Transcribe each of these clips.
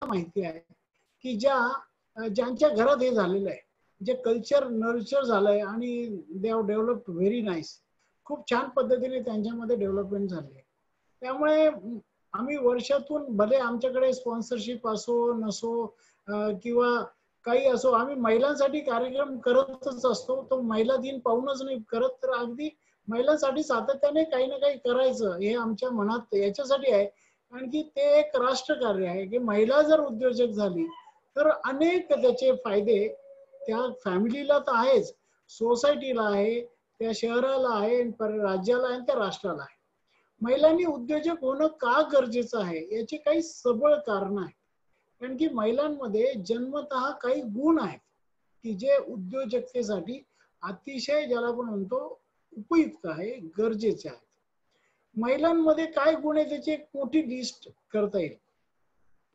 माहिती आहे की ज्यांच्या घरात हे झालेलं आहे, जे कल्चर नर्चर झालंय आणि they have developed very nice, खूप छान पद्धतीने त्यांच्यामध्ये डेव्हलपमेंट झाली आहे. त्यामुळे आम्ही वर्षातून भले आमच्याकडे स्पॉन्सरशिप असो नसो किंवा काही असो, आम्ही महिलांसाठी कार्यक्रम करतच असतो. तो महिला दिन पाहूनच नाही करत, तर अगदी महिलांसाठी सातत्याने काही ना काही करायचं हे आमच्या मनात याच्यासाठी आहे. कारण की ते एक राष्ट्रकार्य आहे की महिला जर उद्योजक झाली तर अनेक त्याचे फायदे त्या फॅमिलीला तर आहेच, सोसायटीला आहे, त्या शहराला आहे, राज्याला आहे, त्या राष्ट्राला आहे. महिलांनी उद्योजक होणं का गरजेचं आहे याची काही सबळ कारण आहेत. कारण की महिलांमध्ये जन्मतः काही गुण आहेत की जे उद्योजकतेसाठी अतिशय, ज्याला आपण म्हणतो, उपयुक्त आहे, गरजेचे आहेत. महिलांमध्ये काय गुण आहे त्याची एक मोठी लिस्ट करता येईल,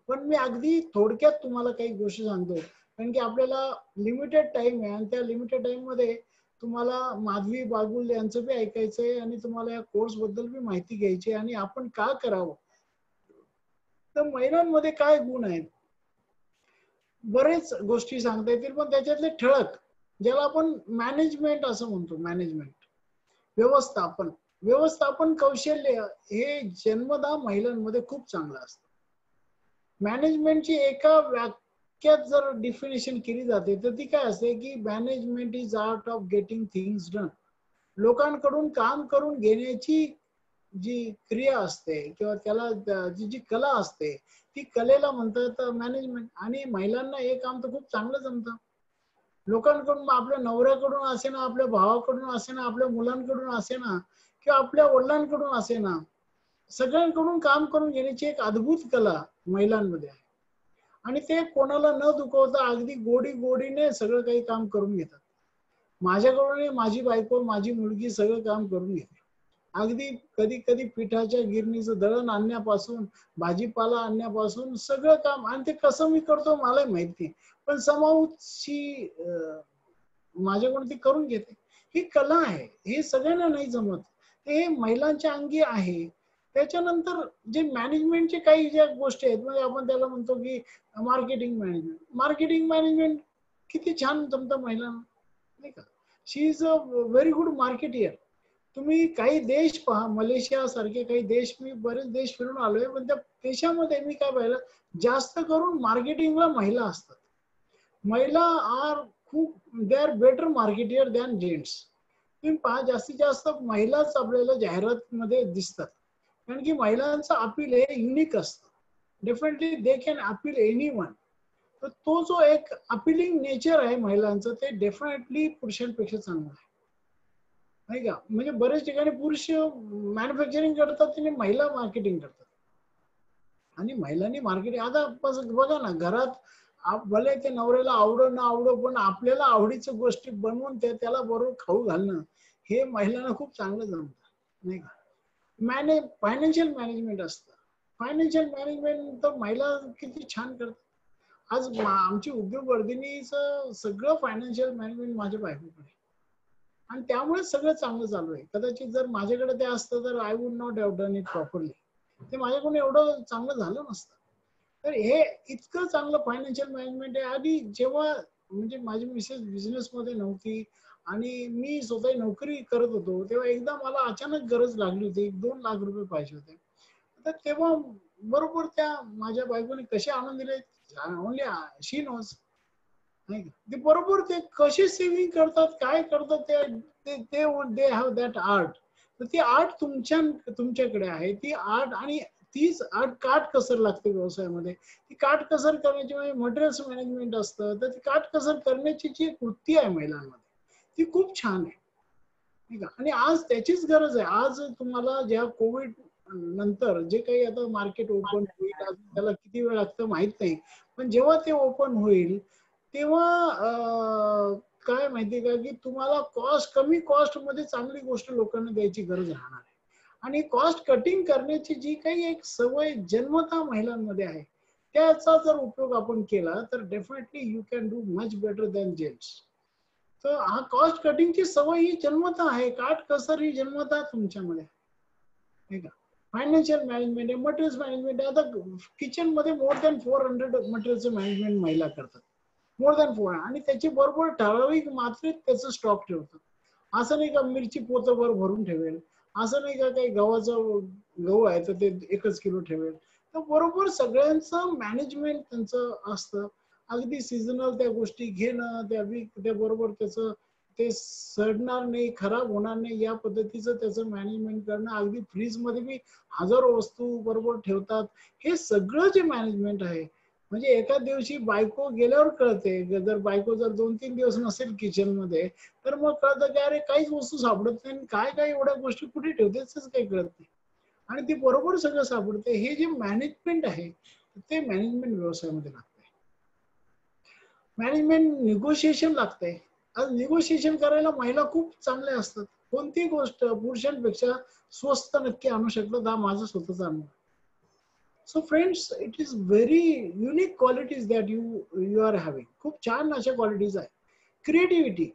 पण मी अगदी थोडक्यात तुम्हाला काही गोष्टी सांगतो. कारण की आपल्याला लिमिटेड टाइम आहे आणि त्या लिमिटेड टाइम मध्ये तुम्हाला माधवी बागुल यांचं बी ऐकायचंय आणि तुम्हाला या कोर्स बद्दल बी माहिती घ्यायची आणि आपण का करावं. तर महिलांमध्ये काय गुण आहेत, बरेच गोष्टी सांगता येतील, पण त्याच्यातले ठळक, ज्याला आपण मॅनेजमेंट असं म्हणतो, मॅनेजमेंट, व्यवस्थापन, व्यवस्थापन कौशल्य हे जन्मतः महिलांमध्ये खूप चांगलं असतं. मॅनेजमेंटची एका वाक्यात जर डिफिनेशन केली जाते तर ती काय असते की management is art of getting things done. लोकांकडून काम करून घेण्याची जी क्रिया असते किंवा त्याला जी कला असते, ती कलेला म्हणतात मॅनेजमेंट. आणि महिलांना हे काम तर खूप चांगलं जमतं. लोकांकडून, आपल्या नवऱ्याकडून असे ना, आपल्या भावाकडून असे ना, आपल्या मुलांकडून असे ना, किंवा आपल्या वडिलांकडून असे ना, सगळ्यांकडून काम करून घेण्याची एक अद्भुत कला महिलांमध्ये आहे. आणि ते कोणाला न दुखवता अगदी गोडी गोडीने सगळं काही काम करून घेतात. माझ्याकडून माझी बायको, माझी मुलगी सगळं काम करून घेते. अगदी कधी कधी पिठाच्या गिरणीचं दळण आणण्यापासून, भाजीपाला आणण्यापासून सगळं काम, आणि ते कसं मी करतो मला माहिती, पण समाऊची माझ्याकडून ती करून घेते. ही कला आहे, हे सगळ्यांना नाही जमत, हे महिलांच्या अंगी आहे. त्याच्यानंतर जे मॅनेजमेंटचे काही ज्या गोष्टी आहेत, म्हणजे आपण त्याला म्हणतो की मार्केटिंग मॅनेजमेंट. मार्केटिंग मॅनेजमेंट किती छान जमतं महिलांना, नाही का. She is a very good marketeer. तुम्ही काही देश पहा, मलेशिया सारखे काही देश, मी बरेच देश फिरून आलोय, पण त्या देशामध्ये मी काय पाहिलं, जास्त करून मार्केटिंगला महिला असतात. महिला आर खूप, they are better marketer than gents. तुम्ही पहा, जास्तीत जास्त महिलाच आपल्याला जाहिरात मध्ये दिसतात. कारण की महिलांचं अपील हे युनिक असतं. Definitely they can appeal anyone. तर तो जो एक अपीलिंग नेचर आहे महिलांचं, ते डेफिनेटली पुरुषांपेक्षा चांगलं आहे, नाही का. म्हणजे बरेच ठिकाणी पुरुष मॅन्युफॅक्चरिंग करतात आणि महिला मार्केटिंग करतात. आणि महिलांनी मार्केटिंग, आता बघा ना, घरात भले ते नवऱ्याला आवडो ना आवडो, पण आपल्याला आवडीच्या गोष्टी बनवून त्याला बरोबर खाऊ घालणं, हे महिलांना खूप चांगलं जमतं, नाही का. फायनान्शियल मॅनेजमेंट असतं. फायनान्शियल मॅनेजमेंट तर महिला किती छान करतात. आज आमची उद्योगवर्धिनीचं सगळं फायनान्शियल मॅनेजमेंट माझ्या बायकोकडे, आणि त्यामुळे सगळं चांगलं चालू आहे. कदाचित जर माझ्याकडे ते असतं तर I would not have done it properly. ते माझ्याकडून एवढं चांगलं झालं नसतं. तर हे इतकं चांगलं फायनान्शियल मॅनेजमेंट आहे. आधी जेव्हा, म्हणजे माझी मिसेस बिझनेस मध्ये नव्हती आणि मी स्वतः नोकरी करत होतो, तेव्हा एकदा मला अचानक गरज लागली होती, 1-2 लाख रुपये पाहिजे होते. तर तेव्हा बरोबर त्या माझ्या बायकोने कसे आणून दिले, ओनली शी नोज, नाही का. ते बरोबर ते कसे सेव्हिंग करतात, काय करतात, दे हॅव दॅट आर्ट. तर ती आर्ट तुमच्याकडे आहे, ती आर्ट. आणि तीच आर्ट काटकसर लागते व्यवसायामध्ये. ती काटकसर करण्याची, म्हणजे मटेरियल्स मॅनेजमेंट असतं, तर ती काटकसर करण्याची जी वृत्ती आहे महिलांमध्ये, ती खूप छान आहे, नाही का. आणि आज त्याचीच गरज आहे. आज तुम्हाला ज्या कोविड नंतर जे काही आता मार्केट ओपन होईल, आज त्याला किती वेळ लागतं माहित नाही, पण जेव्हा ते ओपन होईल तेव्हा काय माहितीये का, की तुम्हाला कमी कॉस्ट मध्ये चांगली गोष्ट लोकांना द्यायची गरज राहणार आहे. आणि कॉस्ट कटिंग करण्याची जी काही एक सवय जन्मतः महिलांमध्ये आहे, त्याचा जर उपयोग आपण केला तर definitely you can do much better than gents. तर हा कॉस्ट कटिंगची सवय ही जन्मतः आहे, काटकसर ही जन्मतः तुमच्यामध्ये आहे, नाही का. फायनान्शियल मॅनेजमेंट आहे, मटेरियल्स मॅनेजमेंट आहे. आता किचन मध्ये मोर दॅन 400 मटेरियलचं मॅनेजमेंट महिला करतात, मोर दॅन 400. आणि त्याची बरोबर ठराविक मात्रेत त्याचं स्टॉक ठेवतात. असं नाही का मिरची पोतभर भरून ठेवेल, असं नाही का काही गहू आहे तर ते 1 किलो ठेवेल. तर बरोबर सगळ्यांचं मॅनेजमेंट त्यांचं असतं. अगदी सीझनल त्या गोष्टी घेणं, त्या बरोबर त्याचं ते सडणार नाही, खराब होणार नाही या पद्धतीचं त्याचं मॅनेजमेंट करणं. अगदी फ्रीज मध्ये बी हजारो वस्तू बरोबर ठेवतात. हे सगळं जे मॅनेजमेंट आहे, म्हणजे एका दिवशी बायको गेल्यावर कळते. जर बायको जर 2-3 दिवस नसेल किचन मध्ये, तर मग कळतं की अरे काहीच वस्तू सापडत नाही, काय काय एवढ्या गोष्टी कुठे ठेवते काही कळत नाही. आणि ती बरोबर सगळं सापडते. हे जे मॅनेजमेंट आहे ते मॅनेजमेंट व्यवसायामध्ये लागते. मॅनेजमेंट निगोशिएशन लागतंय. आज निगोशिएशन करायला महिला खूप चांगल्या असतात. कोणती गोष्ट पुरुषांपेक्षा स्वस्त नक्की आणू शकतात, हा माझा स्वतःचा अनुभव. So friends, it is very unique qualities that you are having. खूप छान अशा क्वालिटीज आहे. क्रिएटिव्हिटी,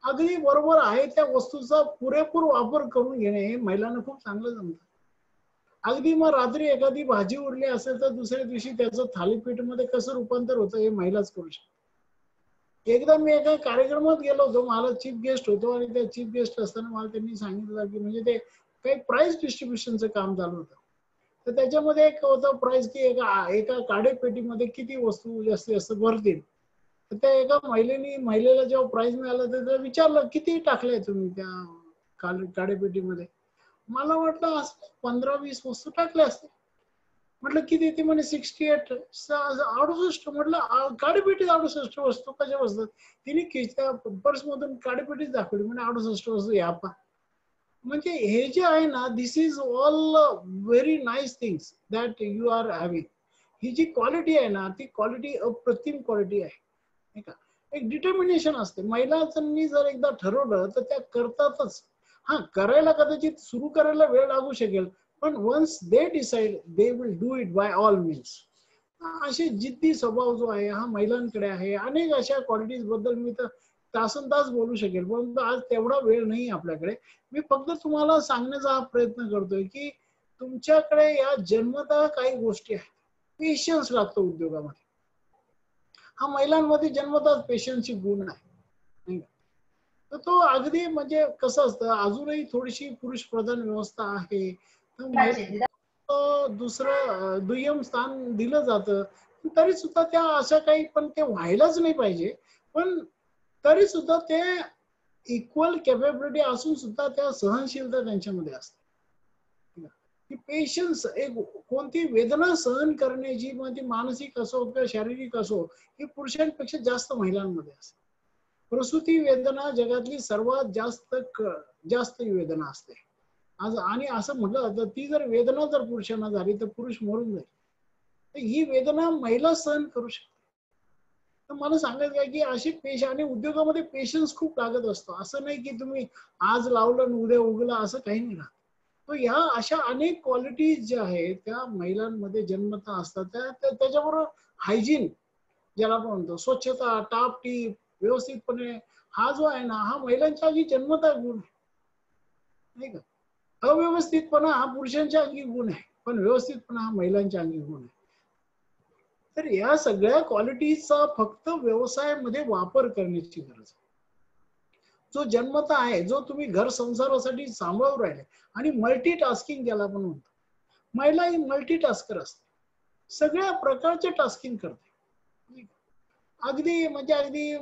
अगदी बरोबर आहे त्या वस्तूचा पुरेपूर वापर करून घेणे हे महिलांना खूप चांगलं जमतं. अगदी मग रात्री एखादी भाजी उरली असेल तर दुसऱ्या दिवशी त्याचं थालीपीठमध्ये कसं रूपांतर होतं हे महिलाच करू शकते. एकदा मी एका कार्यक्रमात गेलो होतो, मला चीफ गेस्ट होतो आणि त्या चीफ गेस्ट असताना मला त्यांनी सांगितलं की म्हणजे ते काही प्राइस डिस्ट्रीब्युशनचं काम चालू होतं. तर त्याच्यामध्ये एक होतं प्राइस की एका काडेपेटीमध्ये किती वस्तू जास्तीत जास्त भरतील. तर त्या एका महिलेला जेव्हा प्राइज मिळालं तर त्याला विचारलं किती टाकलंय तुम्ही त्या काडेपेटीमध्ये. मला वाटलं असं 15-20 वस्तू टाकल्या असतील. म्हटलं किती? ती म्हणे 68. 68. म्हटलं काडीपेटीत 68 वस्तू कशा बसतात? तिने पर्स मधून काडीपेटीच दाखवली, म्हणजे 68 वस्तू या पा. म्हणजे हे जे आहे ना, this is all very nice things that you are having. ही जी क्वालिटी आहे ना, ती क्वालिटी अप्रतिम क्वालिटी आहे, नाही का. एक डिटर्मिनेशन असते. महिलांनी जर एकदा ठरवलं तर त्या करतातच. हा, करायला कदाचित सुरू करायला वेळ लागू शकेल, पण once they decide they will do it by all means. अशी जिद्दी स्वभाव जो आहे हा महिलांकडे आहे. अनेक अशा क्वालिटीज बद्दल मी तर तासन तास बोलू शकेल, परंतु आज तेवढा वेळ नाही आपल्याकडे. मी फक्त तुम्हाला सांगण्याचा हा प्रयत्न करतोय की तुमच्याकडे या जन्मतः काही गोष्टी आहेत. पेशन्स लागतो उद्योगामध्ये. हा महिलांमध्ये जन्मतःच पेशन्सची गुण आहे, नाही का? तर तो अगदी म्हणजे कसं असतं, अजूनही थोडीशी पुरुष प्रधान व्यवस्था आहे. तर दुसरं दुय्यम स्थान दिलं जातं. तरी सुद्धा त्या अशा काही, पण ते व्हायलाच नाही पाहिजे. पण तरी सुद्धा ते इक्वल कॅपेबिलिटी असून सुद्धा त्या सहनशीलता त्यांच्यामध्ये असते. की पेशन्स, एक कोणती वेदना सहन करण्याची, मग ती मानसिक असो किंवा शारीरिक असो, ही पुरुषांपेक्षा जास्त महिलांमध्ये असते. प्रसूती वेदना जगातली सर्वात जास्त वेदना असते. आज आणि असं म्हटलं तर ती जर वेदना जर पुरुषांना झाली तर पुरुष मरून जाईल. तर ही वेदना महिला सहन करू शकते. तर मला सांगायचं काय की अशी आणि उद्योगामध्ये पेशन्स खूप लागत असतो. असं नाही की तुम्ही आज लावलं आणि उद्या उगला, असं काही नाही राहत. तर ह्या अशा अनेक क्वालिटीज ज्या आहेत त्या महिलांमध्ये जन्मतः असतात. त्याच्याबरोबर हायजीन, ज्याला आपण म्हणतो स्वच्छता, टापटीप, व्यवस्थितपणे, हा जो आहे ना, हा महिलांच्या आधी जन्मतः गुण आहे, नाही का. अव्यवस्थितपणा हा पुरुषांच्या अंगी गुण आहे, पण व्यवस्थितपणा हा महिलांच्या अंगी गुण आहे. तर या सगळ्या क्वालिटीचा फक्त व्यवसायामध्ये वापर करण्याची गरज आहे. जो जन्मता आहे, जो तुम्ही घर संसारासाठी सांभाळून राहिले, आणि मल्टीटास्किंग ज्याला आपण म्हणतो, महिला ही मल्टीटास्कर असते, सगळ्या प्रकारचे टास्किंग करते. अगदी म्हणजे अगदी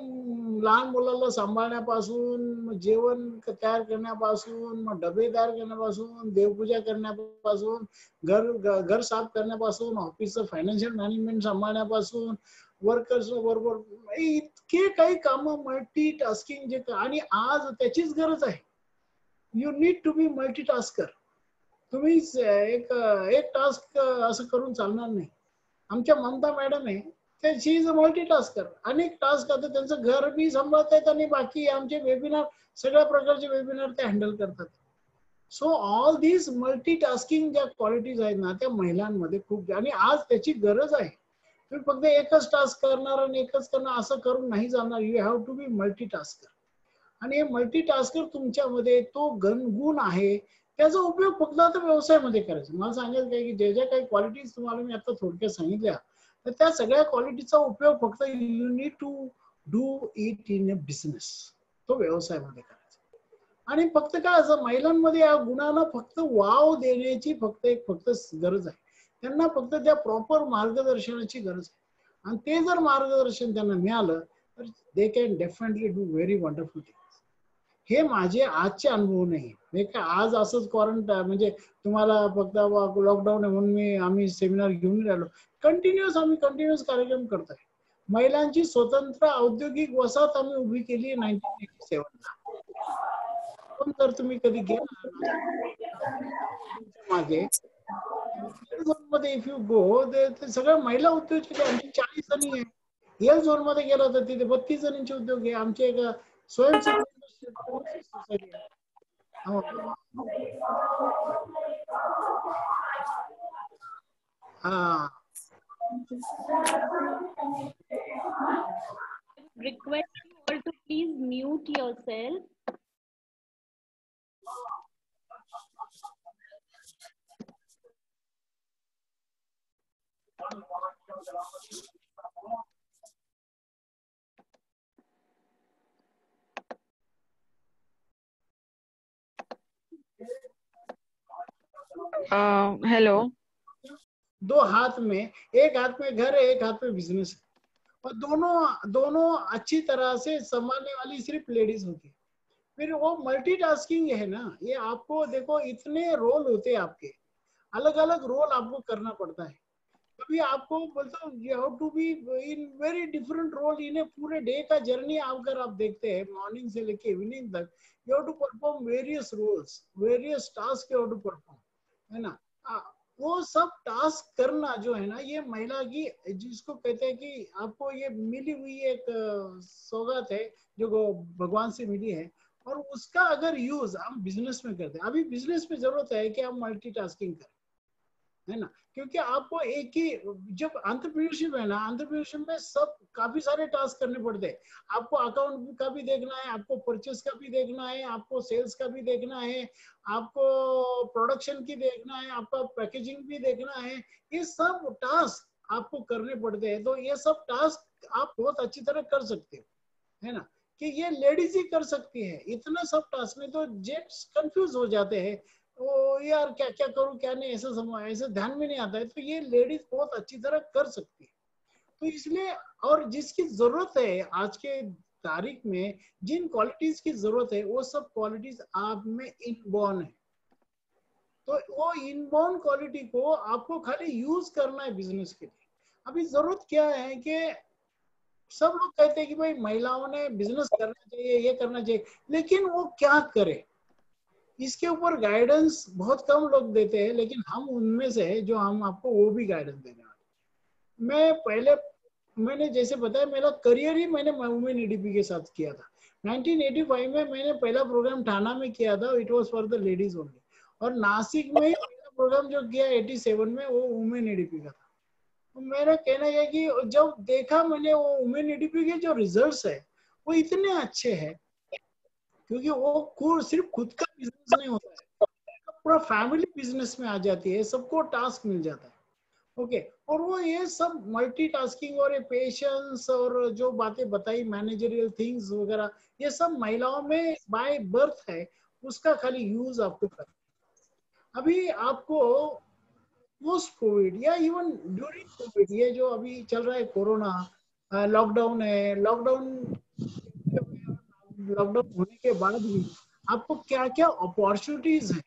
लहान मुलाला सांभाळण्यापासून, जेवण तयार करण्यापासून, मग डबे तयार करण्यापासून, देवपूजा करण्यापासून, घर साफ करण्यापासून, ऑफिसचं फायनान्शियल मॅनेजमेंट सांभाळण्यापासून, वर्कर्स बरोबर इतके काही काम मल्टी टास्किंग जे, आणि आज त्याचीच गरज आहे. You need to be multitasker. तुम्ही एक एक टास्क असं करून चालणार नाही. आमच्या ममता मॅडम आहे, शी इज अ मल्टीटास्कर. अनेक टास्क आता त्यांचं घर बी सांभाळतात आणि बाकी आमचे वेबिनार, सगळ्या प्रकारचे वेबिनार ते हँडल करतात. सो ऑल दीज मल्टीटास्किंग ज्या क्वालिटीज आहेत ना, त्या महिलांमध्ये खूप, आणि आज त्याची गरज आहे. तुम्ही फक्त एकच टास्क करणार आणि एकच करणार असं करून नाही जाणार. You have to be multitasker. आणि हे मल्टीटास्कर तुमच्यामध्ये तो गुण आहे त्याचा उपयोग फक्त आता व्यवसायामध्ये करायचा. मला सांगायचं काय की जे जे काही क्वालिटीज तुम्हाला मी आता थोडक्यात सांगितल्या, तर त्या सगळ्या क्वालिटीचा उपयोग फक्त you need to do it in a business, तो व्यवसायामध्ये करायचा. आणि फक्त काय असं महिलांमध्ये या गुणांना फक्त वाव देण्याची फक्त गरज आहे. त्यांना फक्त त्या प्रॉपर मार्गदर्शनाची गरज आहे, आणि ते जर मार्गदर्शन त्यांना मिळालं तर they can definitely do very wonderful things. हे माझे आजचे अनुभव नाही. हे काय आज असंच क्वारंटाईन म्हणजे तुम्हाला फक्त लॉकडाऊन आहे म्हणून आम्ही सेमिनार घेऊन राहिलो. आम्ही कंटिन्युअस कार्यक्रम करतोय. महिलांची स्वतंत्र औद्योगिक वसाहत आम्ही उभी केली 1987 ला. पण जर तुम्ही कधी गेला मागे मध्ये इफ यू गो, ते सगळ्या महिला उद्योजक आहे. आमची 40 जणी आहे. एल झोन मध्ये गेला तर तिथे 32 जणींचे उद्योग आहे. आमचे एक स्वयंसेवी सोसायटी आहे. हा. Request you all to please mute yourself. Hello. 2 हाथ में, एक हाथ में घर है, एक हाथ में बिजनेस है, और दोनों दोनों अच्छी तरह से संभालने वाली सिर्फ लेडीज होती है। फिर वो मल्टीटास्किंग है ना, ये आपको देखो इतने रोल होते हैं आपके, अलग अलग रोल आपको करना पड़ता है। कभी आपको बोलता हूँ you have to be in very different role in a पूरे डे का जर्नी। अगर आप देखते हैं मॉर्निंग से लेके इवनिंग तक, you have to perform various roles, various task you have to perform, है ना। वो सब टास्क करना जो है ना, ये महिला की, जिसको कहते हैं कि आपको ये मिली हुई एक सौगात है जो भगवान से मिली है, और उसका अगर यूज हम बिजनेस में करते हैं, अभी बिजनेस में जरूरत है कि हम मल्टीटास्किंग करें, है ना। क्योंकि आपको एक ही, जब एंटरप्रेन्योरशिप है ना, एंटरप्रेन्योरशिप में सब काफी सारे टास्क करने पड़ते हैं। आपको अकाउंट का भी देखना है, आपको परचेस का भी देखना है, आपको सेल्स का भी देखना है, आपको प्रोडक्शन की देखना है, आपका पैकेजिंग भी देखना है। ये सब टास्क आपको करने पड़ते हैं। तो ये सब टास्क आप बहुत अच्छी तरह कर सकते हो, है ना, कि ये लेडीज ही कर सकती है। इतना सब टास्क में तो जेंट्स कंफ्यूज हो जाते हैं, वो यार क्या क्या करूं क्या नहीं, ऐसे ध्यान में नहीं आता है। तो ये लेडीज बहुत अच्छी तरह कर सकती है। तो इसलिए, और जिसकी जरूरत है आज के तारीख में, जिन क्वालिटीज की जरूरत है, वो सब क्वालिटीज आप में इनबॉर्न है। तो वो इनबॉर्न क्वालिटी को आपको खाली यूज करना है बिजनेस के लिए। अभी जरूरत क्या है कि सब लोग कहते हैं कि भाई महिलाओं ने बिजनेस करना चाहिए, ये करना चाहिए, लेकिन वो क्या करे, इसके ऊपर गाइडेंस बहुत कम लोग देते हैं। लेकिन हम उनमें से है जो हम आपको वो भी गाइडेंस देने वाले। मैंने जैसे बताया, मेरा करियर ही मैंने वुमेन ईडीपी के साथ किया था। 1985 में मैंने पहला प्रोग्राम ठाणा में किया था, it was for the ladies only. और नासिक में पहला प्रोग्राम जो किया 87 में, वो वुमेन ईडीपी का था। तो मेरा कहना यह कि जब देखा मैंने वो वुमेन ईडीपी के जो रिजल्ट्स है, वो इतने अच्छे हैं, क्योंकि वो सिर्फ खुद का बिजनेस नहीं होता है, पूरा फैमिली बिजनेस में आ जाती है, सबको टास्क मिल जाता है। ओके, और वो ये सब मल्टीटास्किंग और ये पेशेंस और जो बातें बताई, मैनेजरियल थिंग्स वगैरह, ये सब महिलाओं में बाय बर्थ है, उसका खाली यूज आपको करना। अभी आपको पोस्ट कोविड या इवन ड्यूरिंग कोविड, ये जो अभी चल रहा है कोरोना, लॉकडाउन है, लॉकडाउन होने के बाद भी आपको क्या क्या अपॉर्चुनिटीज है,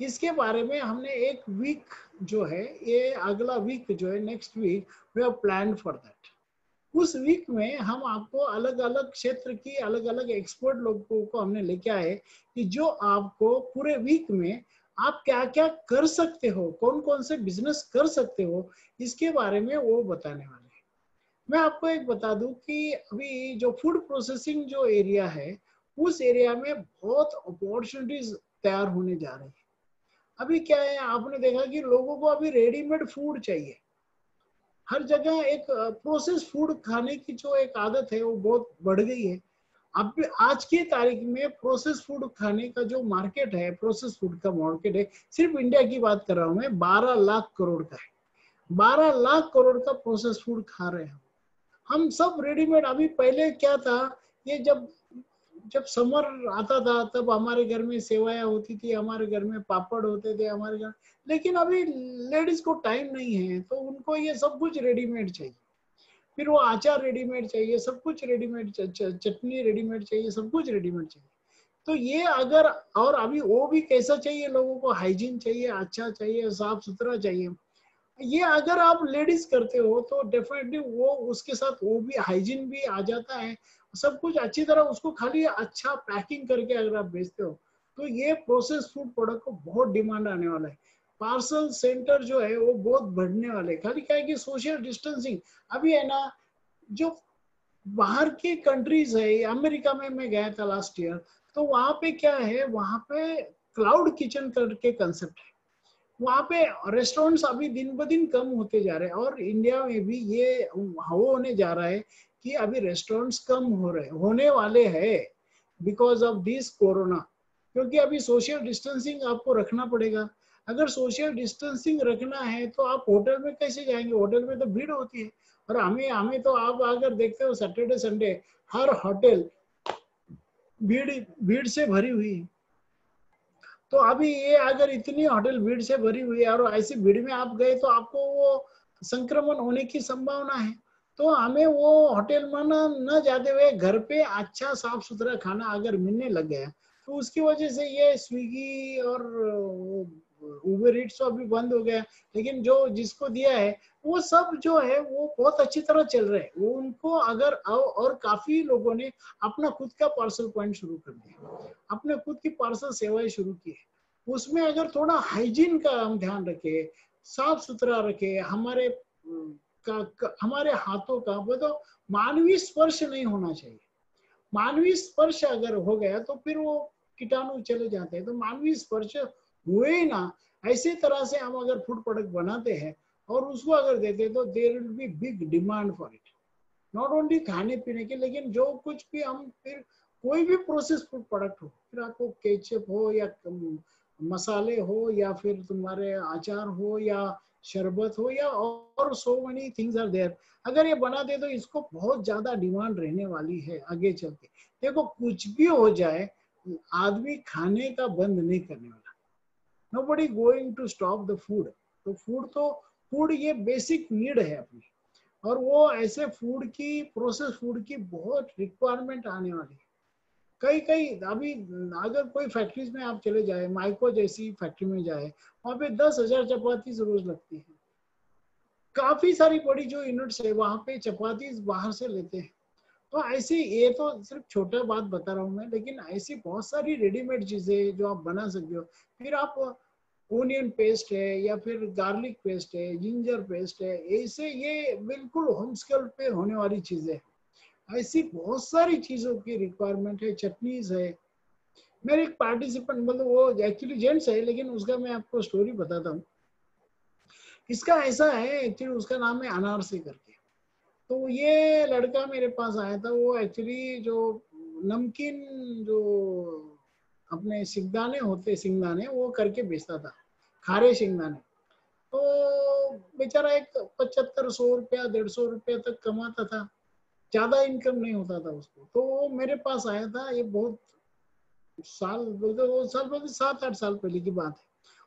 इसके बारे में हमने एक वीक जो है, ये अगला वीक जो है, next week we have plan for that. उस वीक में हम आपको अलग अलग क्षेत्र की अलग अलग एक्सपर्ट लोगों को हमने लेके आए, कि जो आपको पूरे वीक में आप क्या क्या कर सकते हो, कौन कौन से बिजनेस कर सकते हो, इसके बारे में वो बताने वाले हैं। मैं आपको एक बता दूं कि अभी जो फूड प्रोसेसिंग जो एरिया है, उस एरिया में बहुत अपॉर्चुनिटीज तैयार होने जा रही है। अभी क्या है, आपने देखा कि लोगों को अभी रेडीमेड फूड चाहिए। हर जगह एक प्रोसेस फूड खाने की जो एक आदत है, वो बहुत बढ़ गई है। अब आज की तारीख में प्रोसेस फूड खाने का जो मार्केट है, प्रोसेस फूड का मार्केट है, सिर्फ इंडिया की बात कर रहा हूं मैं, 12 लाख करोड़ का है। 12 लाख करोड़ का प्रोसेस फूड खा रहे हैं हम सब रेडीमेड। अभी पहले क्या था, ये जब जब समर आता था तब हमारे घर में सेवइयां होती थी, हमारे घर में पापड़ होते थे हमारे घर। लेकिन अभी लेडीज को टाइम नहीं है तो उनको ये सब कुछ रेडीमेड चाहिए, फिर वो अचार रेडीमेड चाहिए, सब कुछ रेडीमेड, चटनी रेडीमेड चाहिए, सब कुछ रेडीमेड चाहिए। तो ये अगर, और अभी वो भी कैसा चाहिए, लोगों को हाइजीन चाहिए, अच्छा चाहिए, साफ सुथरा चाहिए। ये अगर आप लेडीज करते हो तो डेफिनेटली वो उसके साथ वो भी हाइजीन भी आ जाता है, सब कुछ अच्छी तरह, उसको खाली अच्छा पैकिंग करके अगर आप बेचते हो तो ये प्रोसेस फूड प्रोडक्ट को बहुत डिमांड आने वाला है। पार्सल सेंटर जो है वो बहुत बढ़ने वाले, खाली क्या है कि सोशल डिस्टेंसिंग अभी है ना। जो बाहर की कंट्रीज है, अमेरिका में मैं गया था लास्ट ईयर, तो वहां पे क्या है, वहां पे क्लाउड किचन करके कंसेप्ट है। वहां पे रेस्टोरेंट्स अभी दिन ब दिन कम होते जा रहे हैं, और इंडिया में भी ये होने जा रहा है कि अभी रेस्टोरेंट्स कम हो रहे होने वाले हैं बिकॉज ऑफ दिस कोरोना। क्योंकि अभी सोशल डिस्टेंसिंग आपको रखना पड़ेगा। अगर सोशल डिस्टेंसिंग रखना है तो आप होटल में कैसे जाएंगे, होटल में तो भीड़ होती है। और हमें हमें तो आप अगर देखते हो सैटरडे संडे हर होटल भीड़ भीड़ से भरी हुई है। तो अभी ये अगर इतनी होटल भीड़ से भरी हुई है और ऐसी भीड़ में आप गए तो आपको वो संक्रमण होने की संभावना है। तो हमें वो होटल में न जाते हुए घर पे अच्छा साफ सुथरा खाना अगर मिलने लग गया, तो उसकी वजह से ये स्विगी और उबर ईट्स अभी बंद हो गया, लेकिन जो जिसको दिया है वो सब जो है वो बहुत अच्छी तरह चल रहे हैं। वो उनको अगर और काफी लोगों ने अपना खुद का पार्सल पॉइंट शुरू कर दिया, अपने खुद की पार्सल सेवाएं शुरू की है। उसमें अगर थोड़ा हाइजीन का हम ध्यान रखें, साफ सुथरा रखें, हमारे हाथों का वो तो मानवीय स्पर्श नहीं होना चाहिए। मानवीय स्पर्श अगर हो गया तो फिर वो कीटाणु चले जाते हैं। तो मानवीय स्पर्श हुए ही ना, ऐसी तरह से हम अगर फूड प्रोडक्ट बनाते हैं और उसको अगर देते हैं तो there will be big demand for it. Not only खाने पीने के, लेकिन जो कुछ भी हम फिर कोई भी प्रोसेस फूड प्रोडक्ट हो, फिर आपको केचप हो या मसाले हो या फिर तुम्हारे अचार हो या शरबत हो या और so many things are there, अगर ये बना दे तो इसको बहुत ज्यादा डिमांड रहने वाली है आगे चल के। देखो कुछ भी हो जाए, आदमी खाने का बंद नहीं करने वाला। Nobody going to stop the food. तो फूड ये बेसिक नीड है अपनी, और वो ऐसे फूड की, प्रोसेस फूड की बहुत रिक्वायरमेंट आने वाली है। कई कई अभी अगर कोई फैक्ट्रीज में आप चले जाए, माइको जैसी फैक्ट्री में जाए, वहां पे 10,000 चपाती रोज लगती है। काफी सारी बड़ी जो यूनिट्स है वहां पे चपाती बाहर से लेते हैं। तो ऐसी, ये तो सिर्फ छोटा बात बता रहा हूँ मैं, लेकिन ऐसी बहुत सारी रेडीमेड चीजें जो आप बना सकते हो। फिर आप ओनियन पेस्ट है या फिर गार्लिक पेस्ट है, जिंजर पेस्ट है, ऐसे ये बिल्कुल होम स्केल पे होने वाली चीजें हैं। ऐसी बहुत सारी चीजों की रिक्वायरमेंट है, चटनीज है। मेरे एक पार्टिसिपेंट, मतलब वो एक्चुअली जेंट्स है लेकिन उसका मैं आपको स्टोरी बताता हूँ। इसका ऐसा है, एक्चुअली उसका नाम है अनारसी करके। तो ये लड़का मेरे पास आया था, वो एक्चुअली जो नमकीन, जो अपने सिंगदाने होते, सिंगदाने वो करके बेचता था, खारे सिंगदाने। तो बेचारा एक 75-100 रुपया 150 रुपया तक कमाता था, ज्यादा इनकम नहीं होता था उसको। तो वो मेरे पास आया था, ये बहुत साल बोलते, वो साल बोलते 7-8 साल पहले की बात है।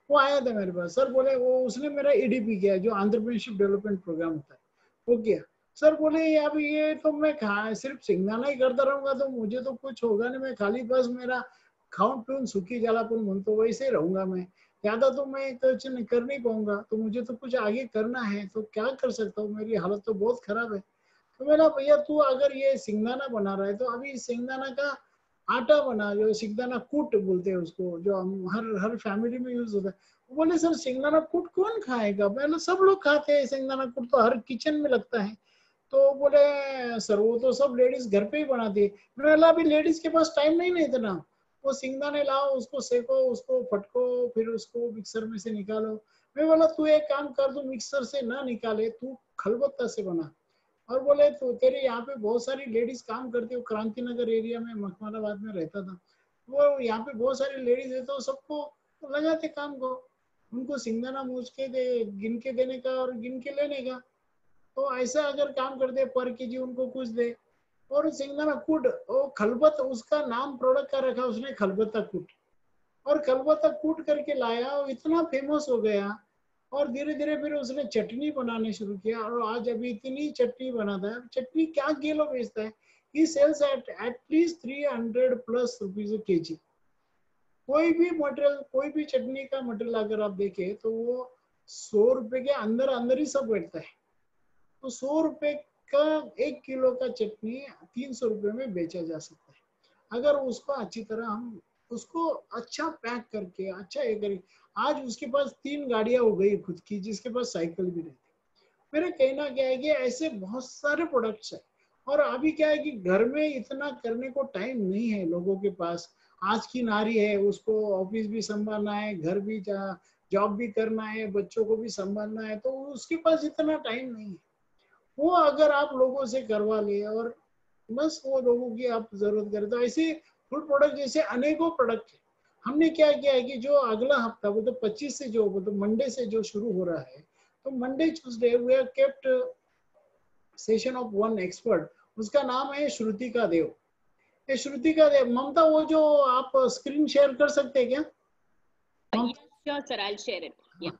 वो आया था मेरे पास, सर बोले, वो उसने मेरा ईडीपी किया, जो एंटरप्रेन्योरशिप डेवलपमेंट प्रोग्राम होता है वो किया। सर बोले अब ये तो मैं सिर्फ सिंगदाना ही करता रहूंगा तो मुझे तो कुछ होगा नहीं, मैं खाली बस मेरा खाऊं पीऊं सुखी जलापुर मन, तो वैसे ही रहूंगा मैं, ज्यादा तो मैं कुछ कर नहीं पाऊंगा, तो मुझे तो कुछ आगे करना है, तो क्या कर सकता हूँ, मेरी हालत तो बहुत खराब है। तो मैंने, भैया तू अगर ये सिंगदाना बना रहा है तो अभी सिंगदाना का आटा बना, जो सिंगदाना कूट बोलते हैं उसको, जो हम हर हर फैमिली में यूज होता है। वो बोले सर सिंगदाना कूट कौन खाएगा, पहले सब लोग खाते हैं, सिंगदाना कूट तो हर किचन में लगता है। तो बोले सर वो तो सब लेडीज घर पे ही बनाती है। मैंने बोला अभी लेडीज के पास टाइम नहीं ना इतना, वो सिंगदाने लाओ, उसको सेको, उसको फटको, फिर उसको मिक्सर में से निकालो। मैं बोला तू एक काम कर, तू मिक्सर से ना निकाले, तू खलबत्ता से बना। और बोले तो तेरे यहाँ पे बहुत सारी लेडीज काम करती हो, क्रांति नगर एरिया में मखमलाबाद में रहता था, वो यहाँ पे बहुत सारी लेडीज है तो सबको लगाते काम को, उनको सिंगदाना मूछ के दे, गिन के देने का और गिन के लेने का। तो ऐसा अगर काम कर दे पर केजी उनको कुछ दे। और सिंगदाना कूट, वो खलबत उसका नाम प्रोडक्ट का रखा उसने, खलबत्ता कूट। और खलबत्ता कूट करके लाया, वो इतना फेमस हो गया। और धीरे धीरे फिर उसने चटनी बनाने शुरू किया, और आज अभी इतनी चटनी बनाता है, चटनी क्या किलो बेचता है, he sells at least 300 plus rupees KG. कोई भी मटेरियल, कोई भी चटनी का मटेरियल अगर आप देखें तो वो 100 रुपए के अंदर अंदर ही सब बैठता है। तो 100 रुपए का 1 किलो का चटनी 300 रुपए में बेचा जा सकता है, अगर उसको अच्छी तरह हम उसको अच्छा पैक करके अच्छा ये करें। आज उसके पास 3 गाड़ियां हो गई खुद की, जिसके पास साइकिल भी रहती। मेरा कहना क्या है कि ऐसे बहुत सारे प्रोडक्ट्स है। और अभी क्या है कि घर में इतना करने को टाइम नहीं है लोगों के पास। आज की नारी है, उसको ऑफिस भी संभालना है, घर भी जॉब भी करना है, बच्चों को भी संभालना है, तो उसके पास इतना टाइम नहीं है। वो अगर आप लोगों से करवा ले और बस वो लोगों की आप जरूरत करें, तो ऐसे फूड प्रोडक्ट जैसे अनेकों प्रोडक्ट है। हमने क्या किया है कि जो अगला हफ्ता वो तो 25 से जो वो तो मंडे से जो शुरू हो रहा है, तो Monday Tuesday we have kept session of one expert. उसका नाम है श्रुतिका देव। ये श्रुतिका देव, ममता वो जो आप स्क्रीन शेयर कर सकते हैं क्या? Yes, sure, sir. I'll share it. Yeah.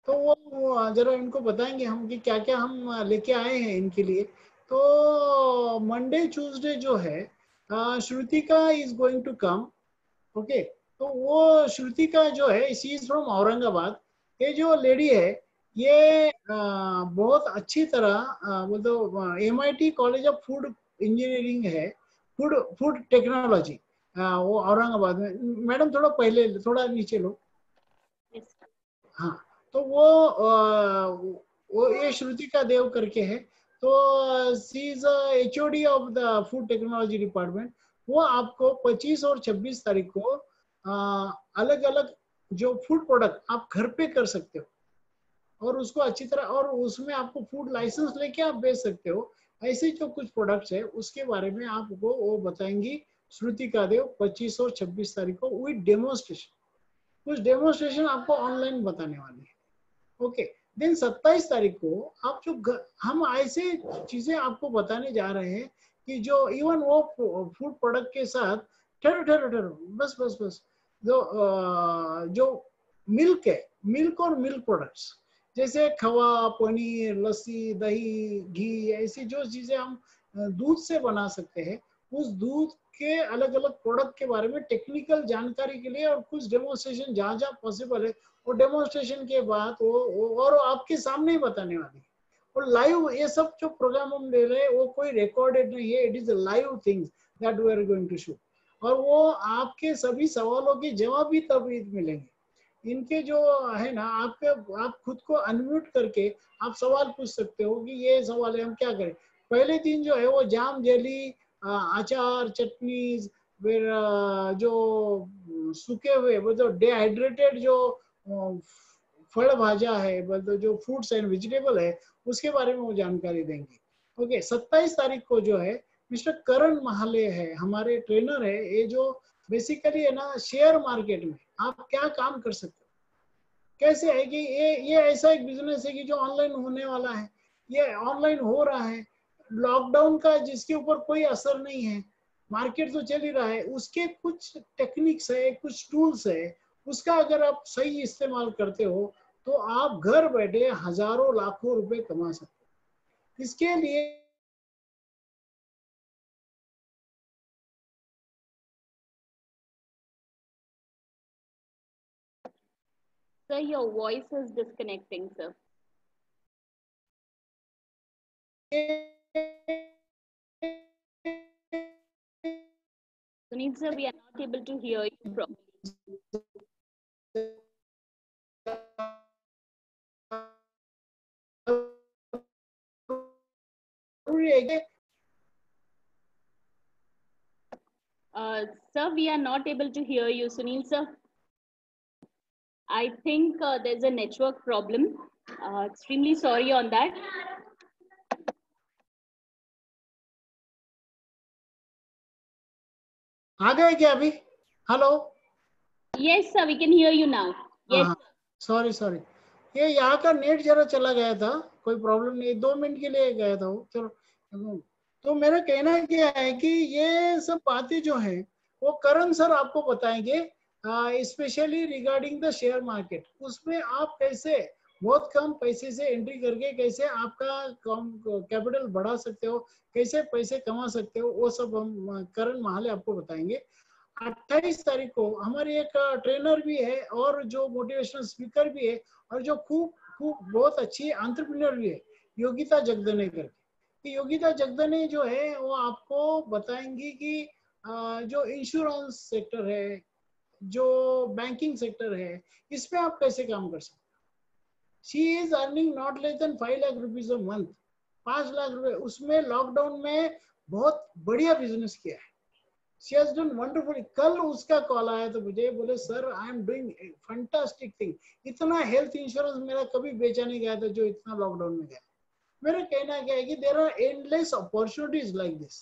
तो वो जरा इनको बताएंगे हम कि क्या क्या हम लेके आए हैं इनके लिए। तो मंडे ट्यूसडे जो है Shrutika is going to come. Okay, तो वो श्रुतिका जो है शी इज फ्रॉम औरंगाबाद। ये जो लेडी है ये बहुत अच्छी तरह वो तो MIT college of food engineering है, फूड फूड टेक्नोलॉजी, वो औरंगाबाद में। मैडम थोड़ा पहले, थोड़ा नीचे लो। Yes. हाँ, तो वो ये श्रुतिका देव करके है। तो she is HOD of the food technology department. वो आपको 25 और 26 तारीख को अलग अलग जो फूड प्रोडक्ट आप घर पे कर सकते हो, और उसको अच्छी तरह, और उसमें आपको फूड लाइसेंस लेके आप बेच सकते हो। ऐसे जो कुछ प्रोडक्ट्स है उसके बारे में आपको वो बताएंगी श्रुतिका देव 25 और 26 तारीख को विद डेमोन्स्ट्रेशन। कुछ डेमोन्स्ट्रेशन आपको ऑनलाइन बताने वाले हैं। ओके, देन 27 तारीख को आप जो हम ऐसे चीजें आपको बताने जा रहे हैं कि जो इवन वो फूड प्रोडक्ट के साथ, ठहरो ठहरो ठहरो, बस बस बस, जो मिल्क है, मिल्क और मिल्क प्रोडक्ट्स जैसे खवा, पनीर, लस्सी, दही, घी, ऐसी जो चीजें हम दूध से बना सकते हैं, उस दूध के अलग अलग प्रोडक्ट के बारे में टेक्निकल जानकारी के लिए और कुछ डेमोन्स्ट्रेशन जहां जहां पॉसिबल है, और डेमोन्स्ट्रेशन के बाद वो और आपके सामने ही बताने वाली है। और लाइव ये सब जो प्रोग्राम हम ले रहे हैं वो कोई रिकॉर्डेड नहीं है, it is live things that we are going to show. और वो आपके सभी सवालों के जवाब भी तभी मिलेंगे। इनके जो है ना, आपके आप खुद को अनम्यूट करके आप सवाल पूछ सकते हो कि ये सवाल है, हम क्या करें। पहले दिन जो है वो जाम, जेली, अचार, चटनीज, फिर जो सूखे हुए वो जो डिहाइड्रेटेड जो फल भाजा है, मतलब जो फ्रूट्स एंड वेजिटेबल है, उसके बारे में वो जानकारी देंगे। ओके, 27 तारीख को जो है मिस्टर करण महाले है, हमारे ट्रेनर है, ये जो बेसिकली है ना शेयर मार्केट में आप क्या काम कर सकते हो, कैसे है कि ये ऐसा एक बिजनेस है कि जो ऑनलाइन होने वाला है, ये ऑनलाइन हो रहा है। लॉकडाउन का जिसके ऊपर कोई असर नहीं है, मार्केट तो चल ही रहा है, उसके कुछ टेक्निक्स है, कुछ टूल्स है, उसका अगर आप सही इस्तेमाल करते हो तो आप घर बैठे हजारों लाखों रुपए कमा सकते हो। इसके लिए Sir, your voice is disconnecting, sir. Sunil sir, we are not able to hear you properly. Sir, we are not able to hear you, Sunil sir. I think there's a network problem. Extremely sorry on that. आ गए क्या अभी? Hello? Yes, sir, we can hear you now. Yes. हाँ, sorry sorry, ये यहाँ का net जरा चला गया था, कोई प्रॉब्लम नहीं, 2 मिनट के लिए गया था वो, चलो। तो मेरा कहना क्या है कि ये सब बातें जो है वो करण सर आपको बताएंगे, specially regarding the share market. उसमें आप कैसे बहुत कम पैसे से एंट्री करके कैसे आपका कैपिटल बढ़ा सकते हो, कैसे पैसे कमा सकते हो, वो सब हम करण महाले आपको बताएंगे। 28 तारीख को हमारी एक ट्रेनर भी है और जो मोटिवेशनल स्पीकर भी है और जो खूब खूब बहुत अच्छी एंटरप्रेन्योर भी है, योगिता जगदने करके। योगिता जगदने जो है वो आपको बताएंगी कि जो इंश्योरेंस सेक्टर है, जो बैंकिंग सेक्टर है, इसमें आप कैसे काम कर सकते हो। She is earning not less than 5 lakh rupees a month, 5 lakh रुपए। उसमें लॉकडाउन में बहुत बढ़िया बिजनेस किया है। She has done wonderful. कल उसका कॉल आया तो मुझे बोले sir I am doing fantastic thing, इतना हेल्थ इंश्योरेंस मेरा कभी बेचा नहीं गया था जो इतना लॉकडाउन में गया। मेरा कहना क्या है कि there are endless opportunities like this.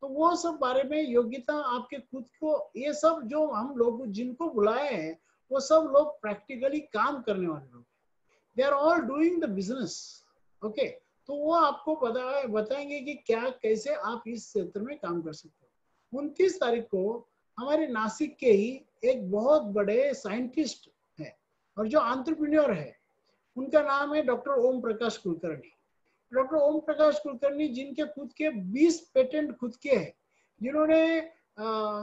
तो वो सब बारे में योग्यता आपके खुद को, ये सब जो हम लोग जिनको बुलाए हैं वो सब लोग प्रैक्टिकली काम करने वाले लोग, they are all doing the business. Okay, तो वो आपको बताएंगे कि क्या कैसे आप इस क्षेत्र में काम कर सकते हो। 29 तारीख को हमारे नासिक के ही एक बहुत बड़े साइंटिस्ट है और जो एंटरप्रेन्योर है, उनका नाम है डॉक्टर ओम प्रकाश कुलकर्णी। डॉक्टर ओम प्रकाश कुलकर्णी जिनके खुद के 20 पेटेंट खुद के हैं, जिन्होंने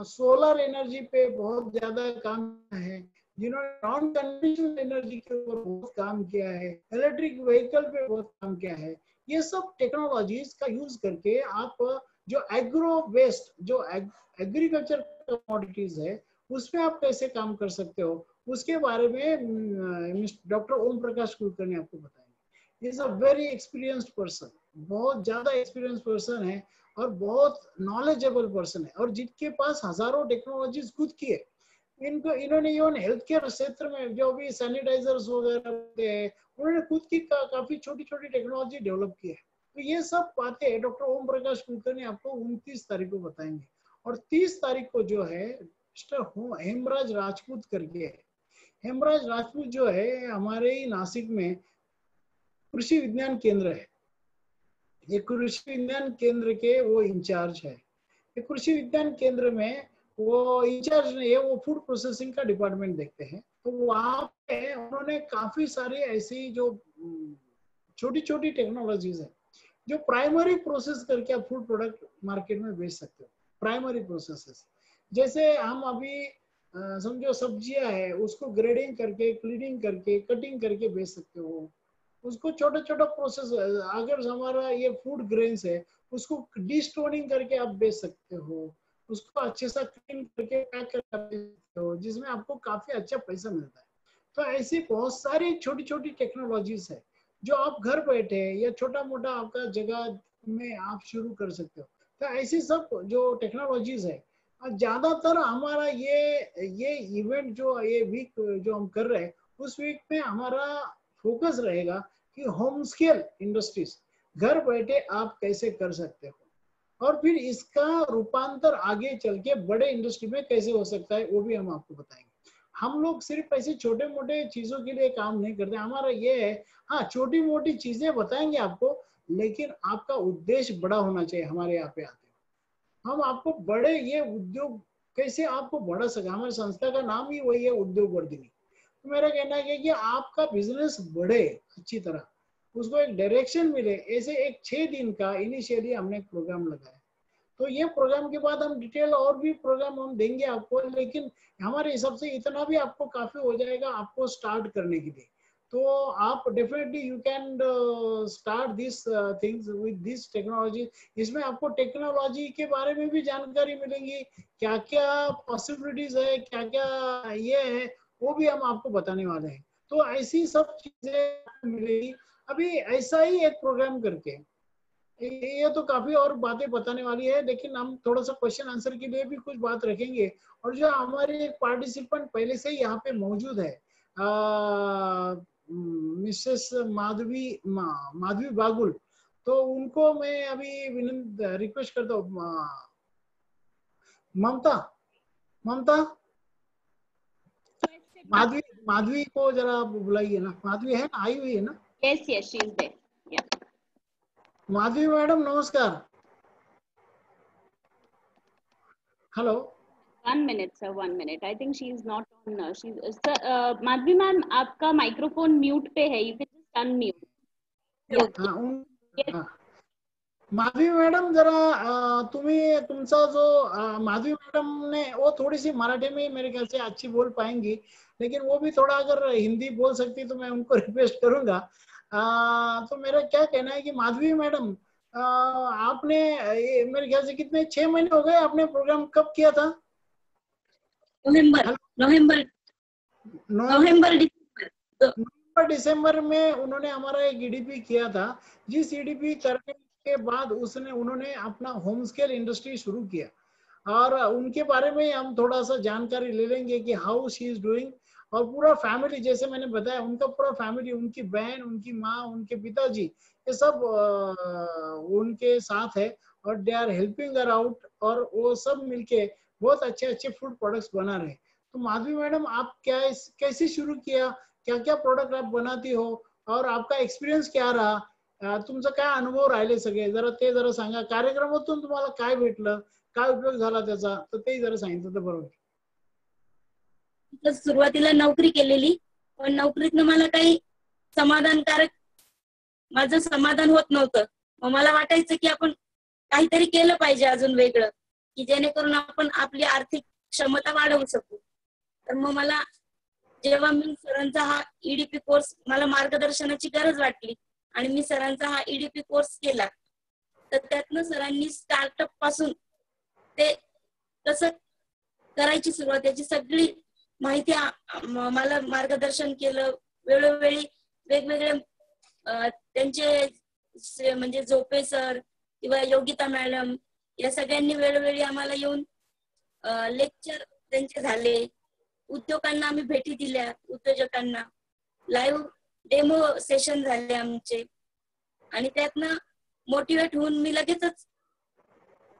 सोलर एनर्जी पे बहुत ज्यादा काम किया है, जिन्होंने नॉन कन्वेंशनल एनर्जी के ऊपर बहुत काम किया है, इलेक्ट्रिक व्हीकल पे बहुत काम किया है। ये सब टेक्नोलॉजीज का यूज करके आप जो एग्रो वेस्ट, जो एग्रीकल्चर कमोडिटीज है, उसमें आप कैसे काम कर सकते हो, उसके बारे में डॉक्टर ओम प्रकाश कुलकर्णी आपको बताएंगे। Is a very experienced person, बहुत ज्यादा एक्सपीरियंस पर्सन है और बहुत नॉलेजेबल पर्सन है, और जिनके पास हजारों टेक्नोलॉजीज खुद की है। इन्होंने इवन हेल्थ केयर क्षेत्र में जो भी सैनिटाइजर्स वगैरह होते हैं, उन्होंने खुद की काफी छोटी छोटी टेक्नोलॉजी डेवलप की है। तो ये सब बातें डॉक्टर ओम प्रकाश कुलकर्णी आपको 29 तारीख को बताएंगे। और 30 तारीख को जो है मिस्टर हेमराज राजपूत करके है। हेमराज राजपूत जो है हमारे ही नासिक में कृषि विज्ञान केंद्र है, ये कृषि विज्ञान केंद्र के वो इंचार्ज है। ये कृषि विज्ञान केंद्र में वो इंचार्ज नहीं है, वो फूड प्रोसेसिंग का डिपार्टमेंट देखते हैं। तो वहां पे उन्होंने काफी सारी ऐसी जो छोटी छोटी टेक्नोलॉजीज है जो प्राइमरी प्रोसेस करके आप फूड प्रोडक्ट मार्केट में बेच सकते हो। प्राइमरी प्रोसेसेस जैसे हम अभी समझो सब्जियां है, उसको ग्रेडिंग करके, क्लीनिंग करके, कटिंग करके बेच सकते हो। उसको छोटा छोटा प्रोसेस, अगर हमारा ये फूड ग्रेन्स है उसको डिस्टोनिंग करके आप बेच सकते हो, उसको अच्छे से क्लीन करके पैक करके बेच सकते हो, जिसमें आपको काफी अच्छा पैसा मिलता है। तो ऐसी बहुत सारी छोटी छोटी टेक्नोलॉजीज है जो आप घर बैठे या छोटा मोटा आपका जगह में आप शुरू कर सकते हो। तो ऐसी सब जो टेक्नोलॉजीज है, ज्यादातर हमारा ये इवेंट जो ये वीक जो हम कर रहे हैं, उस वीक में हमारा फोकस रहेगा कि होम स्केल इंडस्ट्रीज घर बैठे आप कैसे कर सकते हो, और फिर इसका रूपांतर आगे चल के बड़े इंडस्ट्री में कैसे हो सकता है वो भी हम आपको बताएंगे। हम लोग सिर्फ ऐसे छोटे मोटे चीजों के लिए काम नहीं करते, हमारा ये है, हाँ छोटी मोटी चीजें बताएंगे आपको, लेकिन आपका उद्देश्य बड़ा होना चाहिए। हमारे यहाँ पे आते हम आपको बड़े ये उद्योग कैसे आपको बढ़ा सके, हमारी संस्था का नाम ही वही है, उद्योग वर्धिनी। तो मेरा कहना है कि आपका बिजनेस बढ़े अच्छी तरह, उसको एक डायरेक्शन मिले, ऐसे एक 6 दिन का इनिशियली हमने एक प्रोग्राम लगाया। तो ये प्रोग्राम के बाद हम डिटेल और भी प्रोग्राम हम देंगे आपको, लेकिन हमारे हिसाब से इतना भी आपको काफी हो जाएगा आपको स्टार्ट करने के लिए। तो आप definitely you can start this things with this technology. इसमें आपको टेक्नोलॉजी के बारे में भी जानकारी मिलेंगी, क्या क्या पॉसिबिलिटीज है, क्या क्या ये है, वो भी हम आपको बताने वाले हैं। तो ऐसी सब चीजें मिलेगी। अभी ऐसा ही एक प्रोग्राम करके, ये तो काफी और बातें बताने वाली है, लेकिन हम थोड़ा सा क्वेश्चन आंसर के लिए भी कुछ बात रखेंगे। और जो हमारे एक पार्टिसिपेंट पहले से यहाँ पे मौजूद है, मिसेस माधवी बागुल, तो उनको मैं अभी रिक्वेस्ट करता हूँ, ममता ममता, माधवी, माधवी को जरा बुलाइए ना। माधवी है ना, आई हुई है ना? Yes, yes, she is there. Yeah. Madhavi madam नमस्कार। Hello. 1 minute, sir. 1 minute. I think she is not on. She's sir. Madhvi ma'am, आपका माइक्रोफोन म्यूट पे है. You can just unmute. हाँ, Yes. हाँ। माधवी मैडम जरा तुम्ही तुमचा जो माधवी मैडम ने वो थोड़ी सी मराठी में मेरे ख्याल से अच्छी बोल पाएंगी, लेकिन वो भी थोड़ा अगर हिंदी बोल सकती तो मैं उनको रिक्वेस्ट करूंगा। तो मेरा क्या कहना है कि माधवी मैडम आपने मेरे ख्याल से कितने 6 महीने हो गए, आपने प्रोग्राम कब किया था? नवंबर दिसंबर में उन्होंने हमारा एक ईडीपी किया था। जिस ईडीपी करने के बाद उन्होंने अपना होम स्केल इंडस्ट्री शुरू किया, और उनके बारे में हम थोड़ा सा जानकारी ले लेंगे कि हाउ शी इज डूइंग। और पूरा फैमिली, जैसे मैंने बताया, उनका पूरा फैमिली, उनकी बहन, उनकी माँ, उनके पिताजी, ये सब उनके साथ है और they are helping her out, और वो सब मिलके बहुत अच्छे अच्छे फूड प्रोडक्ट्स बना रहे हैं। तो माधवी मैडम, आप कैसे शुरू किया, क्या क्या प्रोडक्ट आप बनाती हो, और आपका एक्सपिरियन्स क्या रहा, तुमचा काय अनुभव राहिले सगळे, जरा सांगा। कार्यक्रमातून तुम्हाला काय भेटलं, काय उपयोग झाला त्याचा, तर ते जरा सांगितलं तर बरोबर। सुरुवातीला नोकरी केलेली, पण नोकरीतनं मला काही समाधानकारक माझं समाधान होत नव्हतं। मग मला वाटायचं की आपण काहीतरी केलं पाहिजे अजून वेगळं, की जेणेकरून आपण आपली आर्थिक क्षमता वाढवू शकू। तर मग मला जेव्हा मी सरांचा हा ईडीपी कोर्स, मला मार्गदर्शनाची गरज वाटली आणि मी सरांचा हा ईडीपी कोर्स केला। तर त्यातनं सरांनी स्टार्टअप पासून ते कसं करायची सुरुवात याची सगळी माहिती मला मार्गदर्शन केलं। वेळोवेळी वेगवेगळे त्यांचे म्हणजे झोपे सर किंवा योगिता मॅडम या सगळ्यांनी वेळोवेळी आम्हाला येऊन लेक्चर त्यांचे झाले। उद्योगांना आम्ही भेटी दिल्या, उद्योजकांना लाईव्ह डेमो सेशन झाले आमचे, आणि त्यातनं मोटिवेट होऊन मी लगेचच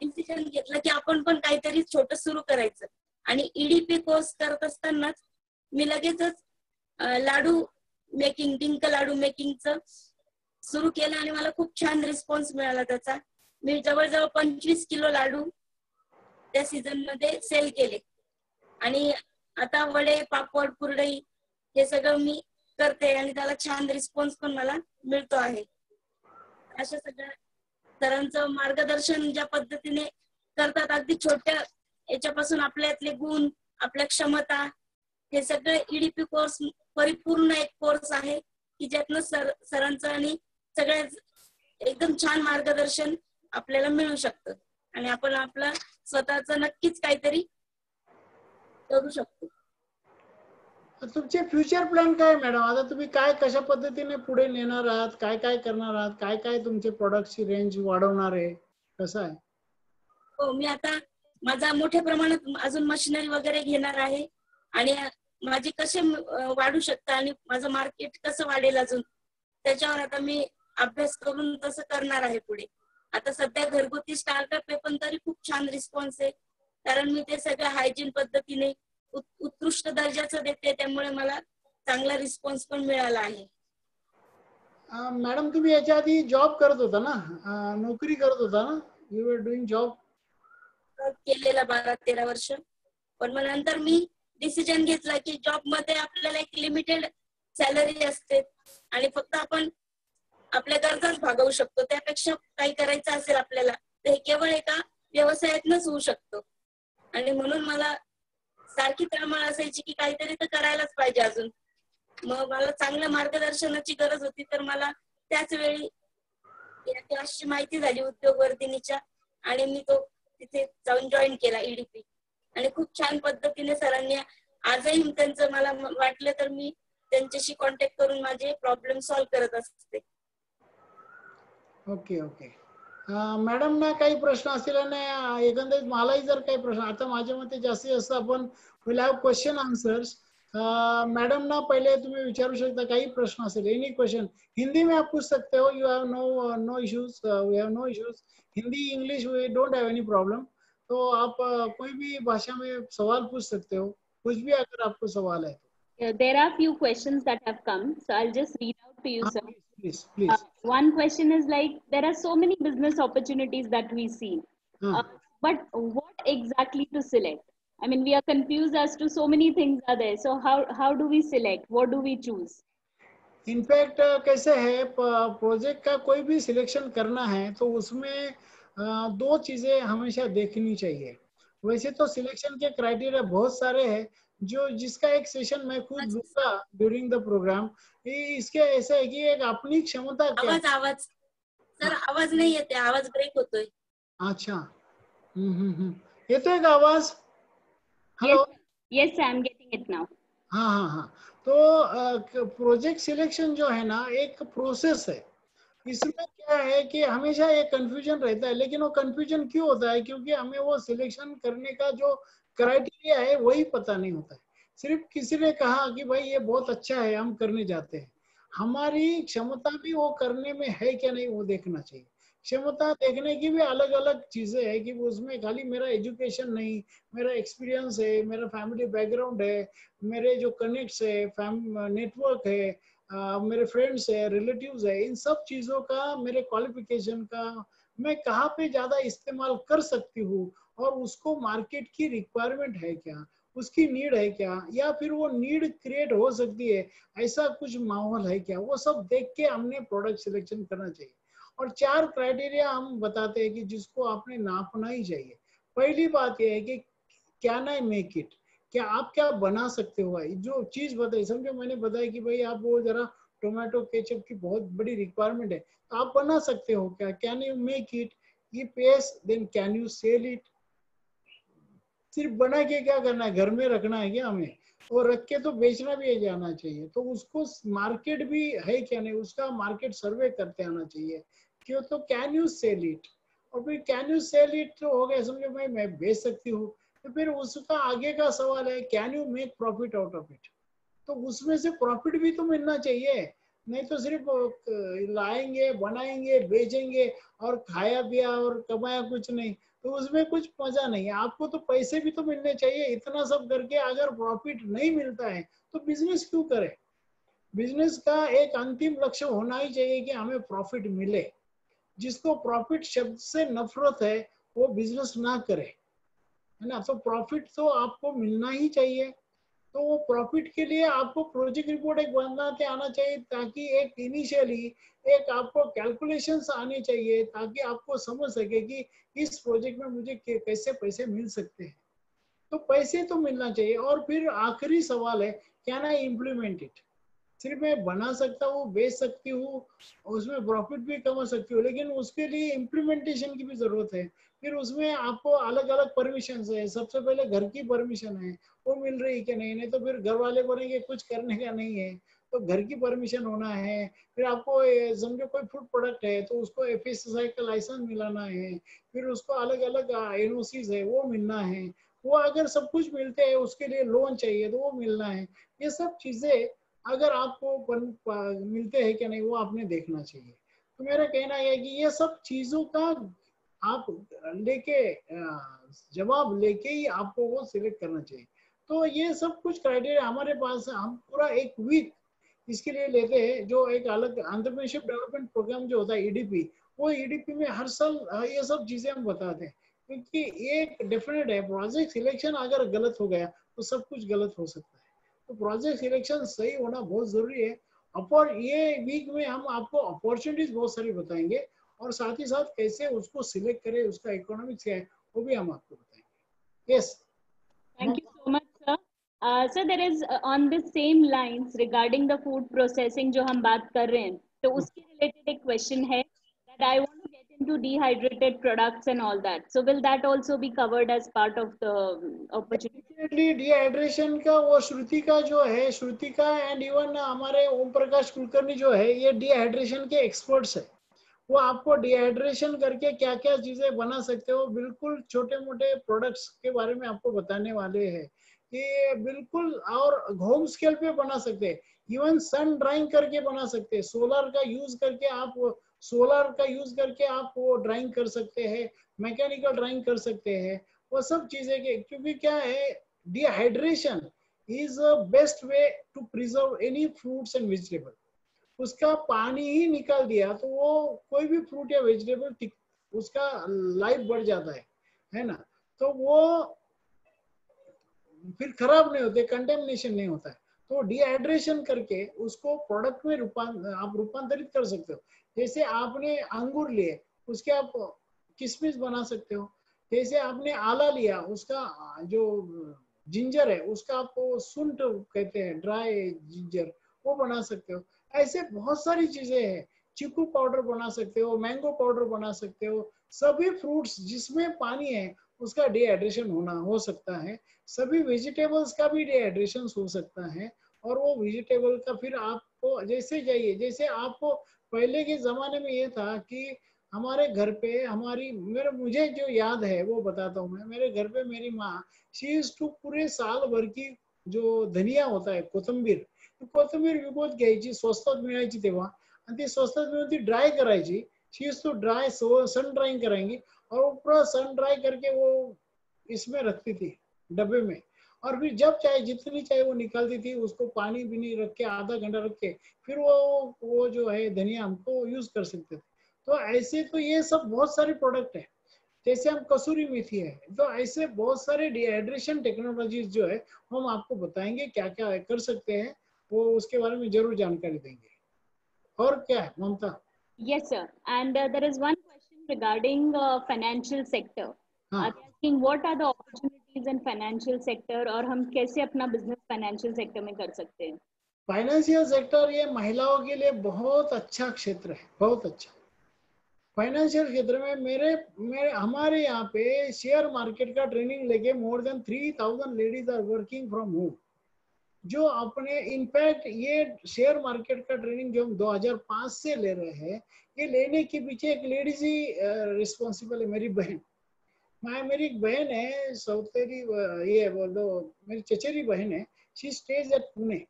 डिसिजन घेतलं की आपण पण काहीतरी छोटं सुरू करायचं। आणि ईडीपी कोर्स करत असतानाच मी लगेचच लाडू मेकिंग, डिंक लाडू मेकिंगचं सुरू केलं आणि मला खूप छान रिस्पॉन्स मिळाला त्याचा। मी जवळजवळ 25 किलो लाडू त्या सीझन मध्ये सेल केले, आणि आता वडे, पापड, कुरडई हे सगळं मी करते आणि त्याला छान रिस्पॉन्स पण मला मिळतो आहे। अशा सगळ्या सरांचं मार्गदर्शन ज्या पद्धतीने करतात, अगदी छोट्या याच्यापासून आपल्यातले गुण, आपल्या क्षमता, हे सगळे ईडीपी कोर्स परिपूर्ण एक कोर्स आहे की ज्यातनं सरांचं आणि सगळ्या एकदम छान मार्गदर्शन आपल्याला मिळू शकतं आणि आपण आपला स्वतःचं नक्कीच काहीतरी करू शकतो। तुमचे फ्युचर प्लॅन काय मॅडम? आता तुम्ही काय कशा पद्धतीने पुढे नेणार आहात, काय काय करणार आहात, काय काय तुमचे प्रोडक्टची रेंज वाढवणार आहे, कसं आहे? हो, मी आता माझा मोठ्या प्रमाणात अजून मशिनरी वगैरे घेणार आहे आणि माझे कसे वाढू शकतं आणि माझं मार्केट कसं वाढेल अजून, त्याच्यावर आता मी अभ्यास करून तसं करणार आहे पुढे। आता सध्या घरगुती स्टार्टअप आहे, पण तरी खूप छान रिस्पॉन्स आहे, कारण मी ते सगळं हायजीन पद्धतीने उत्कृष्ट दर्जाचं देते, त्यामुळे मला चांगला रिस्पॉन्स पण मिळाला आहे। मॅडम, तुम्ही याच्या आधी जॉब करत होता ना, नोकरी करत होता ना, यू वर डुईंग जॉब केलेला 12-13 वर्ष, पण मग नंतर मी डिसिजन घेतला की जॉब मध्ये आपल्याला एक लिमिटेड सॅलरी असते आणि फक्त आपण आपल्या गरजाच भागवू शकतो। त्यापेक्षा काही करायचं असेल आपल्याला तर हे केवळ एका व्यवसायातनच होऊ शकतो, आणि म्हणून मला सारखी तळमळ असायची की काहीतरी तर करायलाच पाहिजे अजून। मग मला चांगल्या मार्गदर्शनाची गरज होती, तर मला त्याच वेळी या क्लासची माहिती झाली उद्योग वर्धिनीच्या, आणि मी तो तिथे जाऊन जॉईन केला ईडीपी, आणि खूप छान पद्धतीने सरांनी आजही त्यांचं मला वाटलं तर मी त्यांच्याशी कॉन्टॅक्ट करून माझे प्रॉब्लेम सॉल्व्ह करत असते। Okay okay. मॅडम ना काही प्रश्न असतील आणि एकंदरीत मलाही जर काही प्रश्न, आता माझ्या मते जास्तीत जास्त आपण will have question answers. Madam ना पहले तुम्हें विचारू शकता, काही प्रश्न असेल, एनी क्वेश्चन हिंदी में आप पूछ सकते हो, you have no issues, we have no issues. Hindi English we don't have any problem. तो आप कोई भी भाषा में सवाल पूछ सकते हो, कुछ भी अगर आपको सवाल है तो। There are few questions that have come, so I'll just read out to you, हाँ, sir. Please please. One question is like, there are so many business opportunities that we see, हाँ, but what exactly to select? I mean, we are confused as to so many things are there. So how do we select? What do we choose? In fact कैसे है, project का कोई भी selection करना है तो उसमें दो चीजें हमेशा देखनी चाहिए। वैसे तो सिलेक्शन के क्राइटेरिया बहुत सारे हैं, जो जिसका एक सेशन मैं खुद दूंगा ड्यूरिंग द प्रोग्राम। इसके ऐसा है कि एक अपनी क्षमता क्या है। आवाज आवाज सर, आवाज नाही येते, आवाज ब्रेक होतोय। अच्छा, येतोय का आवाज? Hello? Yes, I am getting it now. हाँ हाँ हाँ, तो प्रोजेक्ट सिलेक्शन जो है ना एक प्रोसेस है। इसमें क्या है कि हमेशा एक कंफ्यूजन रहता है, लेकिन वो कंफ्यूजन क्यों होता है? क्योंकि हमें वो सिलेक्शन करने का जो क्राइटेरिया है वही पता नहीं होता है। सिर्फ किसी ने कहा कि भाई ये बहुत अच्छा है, हम करने जाते हैं। हमारी क्षमता भी वो करने में है क्या नहीं वो देखना चाहिए। क्षमता देखने की भी अलग अलग चीजें है कि उसमें खाली मेरा एजुकेशन नहीं, मेरा एक्सपीरियंस है, मेरा फैमिली बैकग्राउंड है, मेरे जो कनेक्ट्स है, नेटवर्क है, मेरे फ्रेंड्स है, रिलेटिव्स है, इन सब चीजों का, मेरे क्वालिफिकेशन का मैं कहाँ पे ज्यादा इस्तेमाल कर सकती हूँ, और उसको मार्केट की रिक्वायरमेंट है क्या, उसकी नीड है क्या, या फिर वो नीड क्रिएट हो सकती है, ऐसा कुछ माहौल है क्या, वो सब देख के हमने प्रोडक्ट सिलेक्शन करना चाहिए। और 4 क्राइटेरिया हम बताते हैं कि जिसको आपने नापना ही चाहिए। पहली बात यह है कि कैन आई मेक इट, क्या आप क्या बना सकते हो। जो चीज बताई, समझो मैंने बताया कि भाई आप वो जरा टोमेटो केचप की बहुत बड़ी रिक्वायरमेंट है, तो आप बना सकते हो क्या, can you make it. If yes, then can you sell it. सिर्फ बना के क्या करना है, घर में रखना है क्या हमें? और रख के तो बेचना भी जाना चाहिए, तो उसको मार्केट भी है क्या नहीं, उसका मार्केट सर्वे करते आना चाहिए। क्यों? तो कैन यू सेल इट। और फिर कैन यू सेल इट तो हो गया, समझो मैं बेच सकती हूँ। तो फिर उसका आगे का सवाल है, can you make profit out of it. तो उसमें से प्रॉफिट भी तो मिलना चाहिए। नहीं तो सिर्फ लाएंगे, बनाएंगे, बेचेंगे और खाया पिया और कमाया कुछ नहीं, तो उसमें कुछ मजा नहीं है। आपको तो पैसे भी तो मिलने चाहिए। इतना सब करके अगर प्रॉफिट नहीं मिलता है तो बिजनेस क्यों करें? बिजनेस का एक अंतिम लक्ष्य होना ही चाहिए कि हमें प्रॉफिट मिले। जिसको प्रॉफिट शब्द से नफरत है वो बिजनेस ना करे, है ना। तो प्रॉफिट तो आपको मिलना ही चाहिए। तो वो प्रॉफिट के लिए आपको प्रोजेक्ट रिपोर्ट एक बनाते आना चाहिए, ताकि एक इनिशियली एक आपको कैलकुलेशंस आने चाहिए, ताकि आपको समझ सके कि इस प्रोजेक्ट में मुझे कैसे पैसे मिल सकते हैं। तो पैसे तो मिलना चाहिए। और फिर आखिरी सवाल है, कैन आई इम्प्लीमेंट इट। सिर्फ मैं बना सकता हूँ, बेच सकती हूँ, उसमें प्रॉफिट भी कमा सकती हूँ, लेकिन उसके लिए इम्प्लीमेंटेशन की भी जरूरत है। फिर उसमें आपको अलग अलग परमिशन है। सबसे पहले घर की परमिशन है, वो मिल रही कि नहीं, नहीं तो फिर घर वाले बोलेंगे कुछ करने का नहीं है, तो घर की परमिशन होना है। फिर आपको समझो कोई फूड प्रोडक्ट है तो उसको FSSAI का लाइसेंस मिलाना है। फिर उसको अलग अलग NOCs है वो मिलना है। वो अगर सब कुछ मिलते हैं, उसके लिए लोन चाहिए तो वो मिलना है। ये सब चीजें अगर आपको मिलते हैं कि नहीं वो आपने देखना चाहिए। तो मेरा कहना है कि ये सब चीजों का आप लेके जवाब लेके ही आपको वो सिलेक्ट करना चाहिए। तो ये सब कुछ क्राइटेरिया हमारे पास है। हम पूरा एक वीक इसके लिए लेते हैं, जो एक अलग एंटरप्रेन्योरशिप डेवलपमेंट प्रोग्राम जो होता है EDP, वो EDP में हर साल ये सब चीजें हम बताते हैं। क्योंकि एक डेफिनेट है, प्रोजेक्ट सिलेक्शन अगर गलत हो गया तो सब कुछ गलत हो सकता है। तो प्रोजेक्ट सिलेक्शन सही होना बहुत जरूरी है। और ये वीक में हम आपको अपॉर्चुनिटीज बहुत सारी बताएंगे, और साथ ही साथ कैसे उसको सिलेक्ट करें, उसका इकोनॉमिक्स क्या है वो भी हम आपको बताएंगे। Yes, Thank you so much, sir. Sir, there is on the same lines regarding the food processing जो हम बात कर रहे हैं, तो उसके related एक question है that I want to get into dehydrated products and all that. So will that also be covered as part of the opportunity? Definitely dehydration का वो श्रुति का जो है, श्रुति का एंड इवन हमारे ओम प्रकाश कुलकर्णी जो है, ये डिहाइड्रेशन के एक्सपर्ट्स है। वो आपको डिहाइड्रेशन करके क्या क्या चीजें बना सकते हो, बिल्कुल छोटे मोटे प्रोडक्ट्स के बारे में आपको बताने वाले हैं कि बिल्कुल, और होम स्केल पे बना सकते हैं। इवन सन ड्राइंग करके बना सकते हैं। सोलर का यूज करके आप वो ड्राइंग कर सकते हैं, मैकेनिकल ड्राइंग कर सकते हैं। वो सब चीजें के, क्योंकि क्या है, dehydration is a best way to preserve any fruits and vegetable. उसका पानी ही निकाल दिया तो वो कोई भी फ्रूट या वेजिटेबल उसका लाइफ बढ़ जाता है ना। तो वो फिर खराब नहीं होते, कंटेमिनेशन नहीं होता है। तो डिहाइड्रेशन करके उसको प्रोडक्ट में आप रूपांतरित कर सकते हो। जैसे आपने अंगूर लिए, उसके आप किशमिश बना सकते हो। जैसे आपने आला लिया, उसका जो जिंजर है उसका आप सुंठ कहते हैं, ड्राई जिंजर, वो बना सकते हो। ऐसे बहुत सारी चीजें हैं। चीकू पाउडर बना सकते हो, मैंगो पाउडर बना सकते हो। सभी फ्रूट्स जिसमें पानी है उसका डिहाइड्रेशन हो सकता है। सभी वेजिटेबल्स का भी डिहाइड्रेशन हो सकता है। और वो वेजिटेबल का फिर आपको जैसे चाहिए, जैसे आपको पहले के जमाने में ये था कि हमारे घर पे मुझे जो याद है वो बताता हूँ मैं। मेरे घर पे मेरी माँ, शी इज टू पूरे साल भर की जो धनिया होता है, कोथिंबीर, कोथिंबीर विकत घ्यायची, स्वस्तात मिळायची तेव्हा, आणि ती स्वस्तात मिळून ती ड्राय करायची। She is to dry, sun drying कराएंगी और पूरा सन ड्राई करके वो इसमें रखती थी, डब्बे में। और फिर जब चाहे जितनी चाहे वो निकालती थी, उसको पानी भी नहीं रख के आधा घंटा रख के फिर वो जो है धनिया हमको यूज कर सकते थे। तो ऐसे तो ये सब बहुत सारे प्रोडक्ट है। जैसे हम कसूरी मेथी है, तो ऐसे बहुत सारे डिहाइड्रेशन टेक्नोलॉजीज जो है हम आपको बताएंगे क्या क्या कर सकते हैं, वो उसके बारे में जरूर जानकारी देंगे। और क्या है ममता? Yes, sir. And there is one question regarding financial sector. हाँ, They're asking what are the opportunities in financial sector और हम कैसे अपना business financial sector में कर सकते हैं? फाइनेंशियल सेक्टर ये महिलाओं के लिए बहुत अच्छा क्षेत्र है, बहुत अच्छा। फाइनेंशियल क्षेत्र में मेरे हमारे यहाँ पे शेयर मार्केट का ट्रेनिंग लेके more than 3000 ladies are working from home. जो अपने इनफैक्ट ये शेयर मार्केट का ट्रेनिंग जो हम 2005 से ले रहे हैं, ये लेने के पीछे एक लेडीज ही रिस्पॉन्सिबल है, मेरी बहन। मेरी एक बहन है, सौतेरी, ये बोल दो, मेरी चचेरी बहन है। She stays at Pune.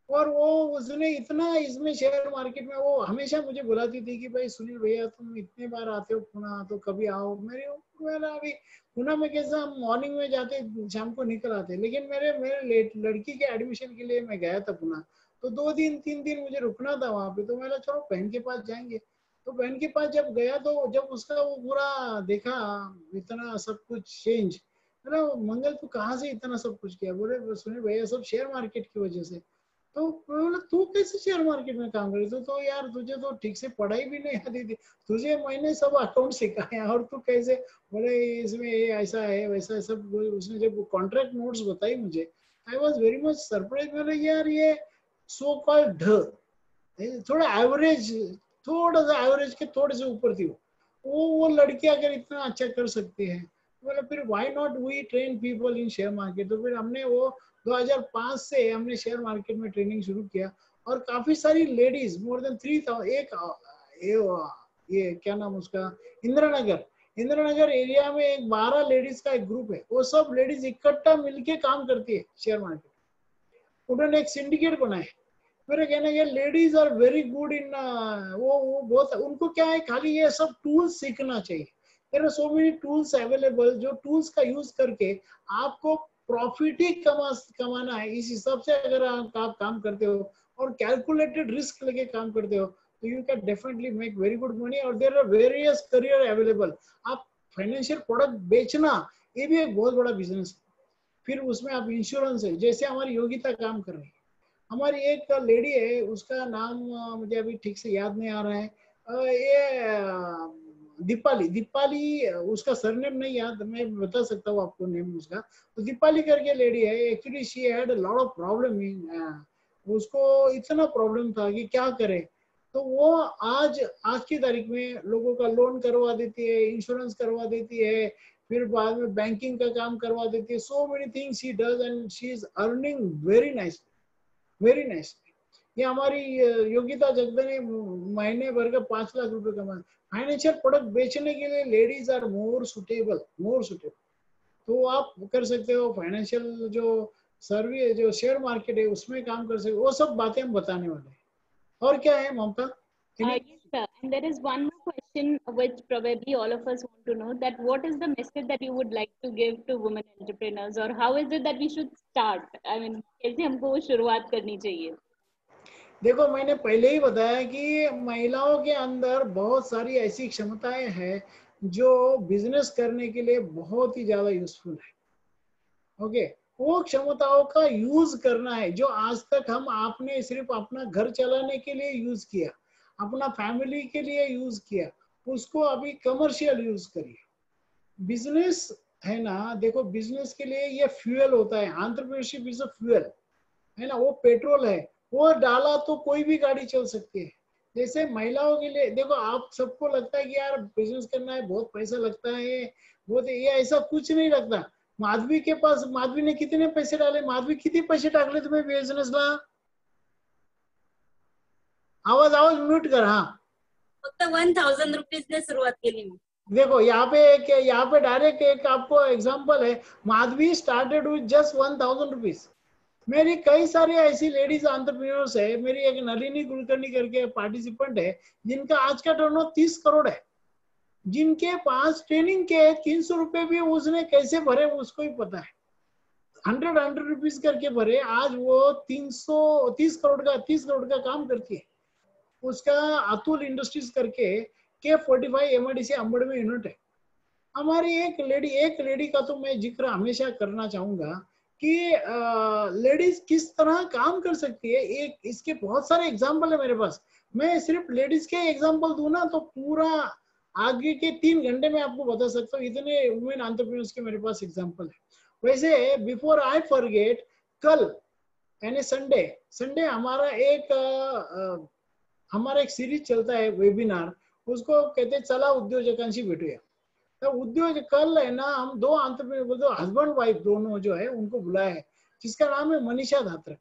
और वो उसने इतना इसमें शेयर मार्केट में, वो हमेशा मुझे बुलाती थी कि भाई सुनील भैया तुम इतने बार आते हो पुणे, तो कभी आओ। मेरा अभी पुणे में कैसा, हम मॉर्निंग में जाते शाम को निकल आते, लेकिन मेरे मेरे लड़की के एडमिशन के लिए मैं गया था पुणे। तो 2 दिन 3 दिन मुझे रुकना था वहां पे। तो मैंने चलो बहन के पास जाएंगे। तो बहन के पास जब गया, तो जब उसका वो पूरा देखा, इतना सब कुछ चेंज। अरे मंगल तू कहाँ से इतना सब कुछ किया? बोले सुनील भैया सब शेयर मार्केट की वजह से। तो बोला तू कैसे शेयर मार्केट में काम कर रही? तो यार तुझे तो ठीक से पढ़ाई भी नहीं आती थी, तुझे मैंने सब अकाउंट सिखाया और तू कैसे? बोले इसमें ये ऐसा है वैसा है सब। उसने जब कॉन्ट्रैक्ट नोट्स बताई मुझे, I was very much surprise. बोले यार ये सो कॉल्ड थोड़ा एवरेज, थोड़ा सा एवरेज के थोड़े से ऊपर थी वो लड़की अगर इतना अच्छा कर सकती है, बोले फिर why not we train people in share market. तो फिर हमने वो 2005 से हमने शेयर मार्केट में ट्रेनिंग शुरू किया। और काफी सारी लेडीज, मोर देन 3000, ये क्या नाम उसका, इंद्रनगर एरिया में एक 12 लेडीज का एक ग्रुप है। वो सब लेडीज इकट्ठा मिलके काम करती है शेयर मार्केट। उन्होंने एक सिंडिकेट बनाया। मेरा कहना है ladies are very good in, वो बहुत, उनको क्या है, खाली ये सब टूल्स सीखना चाहिए। There are so many tools available, जो टूल्स का यूज करके आपको प्रॉफिट ही कमाना है। इस हिसाब से अगर आप काम करते हो और कैलकुलेटेड रिस्क लेके काम करते हो, तो you can definitely make very good money. और there are various career available. आप फाइनेंशियल प्रोडक्ट बेचना, ये भी एक बहुत बड़ा बिजनेस है। फिर उसमें आप इंश्योरेंस है, जैसे हमारी योगिता काम कर रही है। हमारी एक लेडी है, उसका नाम मुझे अभी ठीक से याद नहीं आ रहा है, ये दीपाली, उसका सरनेम नहीं याद, मैं बता सकता हूँ आपको नेम उसका। तो दीपाली करके लेडी है। Actually she had a lot of problem in, उसको इतना प्रॉब्लम था कि क्या करे। तो वो आज की तारीख में लोगों का लोन करवा देती है, इंश्योरेंस करवा देती है, फिर बाद में बैंकिंग का काम करवा देती है। सो many things she does and she is earning very nice, very nice. ये हमारी योगिता जगदन ने महीने भर का 5 लाख रुपए कमाए। फाइनेंशियल प्रोडक्ट बेचने के लिए लेडीज आर मोर सुटेबल। तो आप कर सकते हो। फाइनेंशियल जो सर्विस, जो शेयर मार्केट है उसमें काम कर सकते हो। वो सब बातें हम बताने वाले हैं। और क्या है ममता? Yes, sir. And there is one more question question which probably all of us want to know, that what is the message that you would like to give to women entrepreneurs, or how is it that we should start? I mean, कैसे हमको वो शुरुआत करनी चाहिए? देखो, मैंने पहले ही बताया कि महिलाओं के अंदर बहुत सारी ऐसी क्षमताएं हैं जो बिजनेस करने के लिए बहुत ही ज्यादा यूजफुल है। ओके, वो क्षमताओं का यूज करना है जो आज तक हम आपने सिर्फ अपना घर चलाने के लिए यूज किया, अपना फैमिली के लिए यूज किया, उसको अभी कमर्शियल यूज करिए। बिजनेस है ना, देखो बिजनेस के लिए ये फ्यूल होता है, एंटरप्रेन्योरशिप इज अ फ्यूल है ना, वो पेट्रोल है, वो डाला तो कोई भी गाड़ी चल सकती है। जैसे महिलाओं के लिए देखो, आप सबको लगता है कि यार बिजनेस करना है, बहुत पैसा लगता है, बहुत, ये ऐसा कुछ नहीं लगता। माधवी के पास, माधवी ने कितने पैसे डाले, माधवी किती पैसे टाकले तुम्ही बिझनेसला? आवाज आवाज म्यूट कर। हाँ, फक्त 1000 रुपीजने सुरुवात केली मी. देखो यहाँ पे डायरेक्ट एक आपको एग्जांपल है, Madhavi started with just 1000 rupees. मेरी कई सारी ऐसी लेडीज एंटरप्रेन्योर्स है, मेरी एक नलिनी कुलकर्णी करके पार्टिसिपेंट है जिनका आज का टर्नओवर 30 करोड़ है, जिनके पास ट्रेनिंग के 300 रुपए भी उसने कैसे भरे उसको ही पता है। 100 रुपीज करके भरे, आज वो 30 करोड़ का काम करती है। उसका अतुल इंडस्ट्रीज करके K45 MIDC अंबड़ में यूनिट है। हमारी एक लेडी का तो मैं जिक्र हमेशा करना चाहूंगा कि लेडीज किस तरह काम कर सकती है। एक इसके बहुत सारे एग्जाम्पल है मेरे पास, मैं सिर्फ लेडीज के एग्जाम्पल दूं ना तो पूरा आगे के 3 घंटे में आपको बता सकता हूँ, इतने वुमेन एंटरप्रेन्योर्स के मेरे पास एग्जाम्पल है। वैसे बिफोर आई फॉरगेट, कल यानी संडे हमारा एक सीरीज चलता है वेबिनार, उसको कहते हैं चला उद्योजकांशी भेटूया। तो उद्योग कल है ना, हम 2 एंटरप्रेन्योर, हस्बैंड वाइफ दोनों जो है उनको बुलाया है, जिसका नाम है मनीषा धात्रक।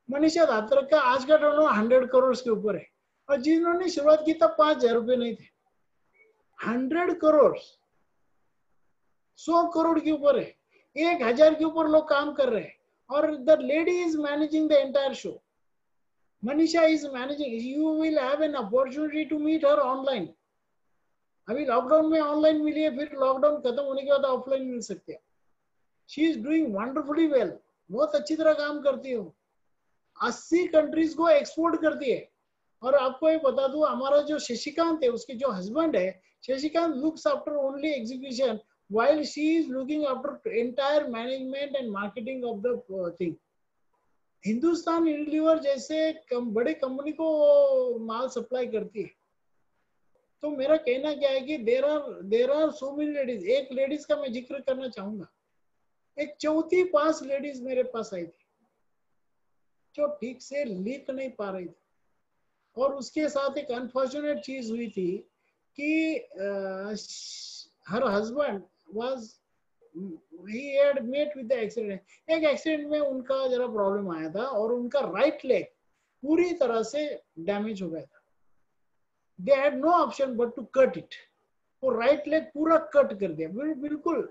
मनीषा धात्रक का आज का टर्नओवर 100 करोड़ के ऊपर है, और जिन्होंने शुरुआत की तब 5000 रुपए नहीं थे। 100 करोड़, 100 करोड़ के ऊपर है, 1000 के ऊपर लोग काम कर रहे हैं, और the lady is managing the entire show. Manisha is managing, you will have an opportunity to meet her online. अभी लॉकडाउन में ऑनलाइन मिली है, फिर लॉकडाउन खत्म होने के बाद ऑफलाइन मिल सकते हैं। She is doing wonderfully well, बहुत अच्छी तरह काम करती है। 80 कंट्रीज को एक्सपोर्ट करती है। और आपको ये बता दूं, हमारा जो शशिकांत है, उसके जो हस्बैंड है, Shashikant looks after only execution while she is looking after entire management and marketing of the thing. Hindustan Unilever जैसे बड़े कंपनी को माल सप्लाई करती है। तो मेरा कहना क्या है कि there are so many ladies. एक लेडीज का मैं जिक्र करना चाहूंगा, एक चौथी पास लेडीज मेरे पास आई थी जो ठीक से लिख नहीं पा रही थी, और उसके साथ एक अनफॉर्चुनेट चीज हुई थी कि her husband he had met with the accident. एक एक्सीडेंट में उनका जरा प्रॉब्लम आया था और उनका राइट लेग पूरी तरह से डैमेज हो गया था। They had no option but to cut it. वो राइट लेग पूरा कट कर दिया, बिल्कुल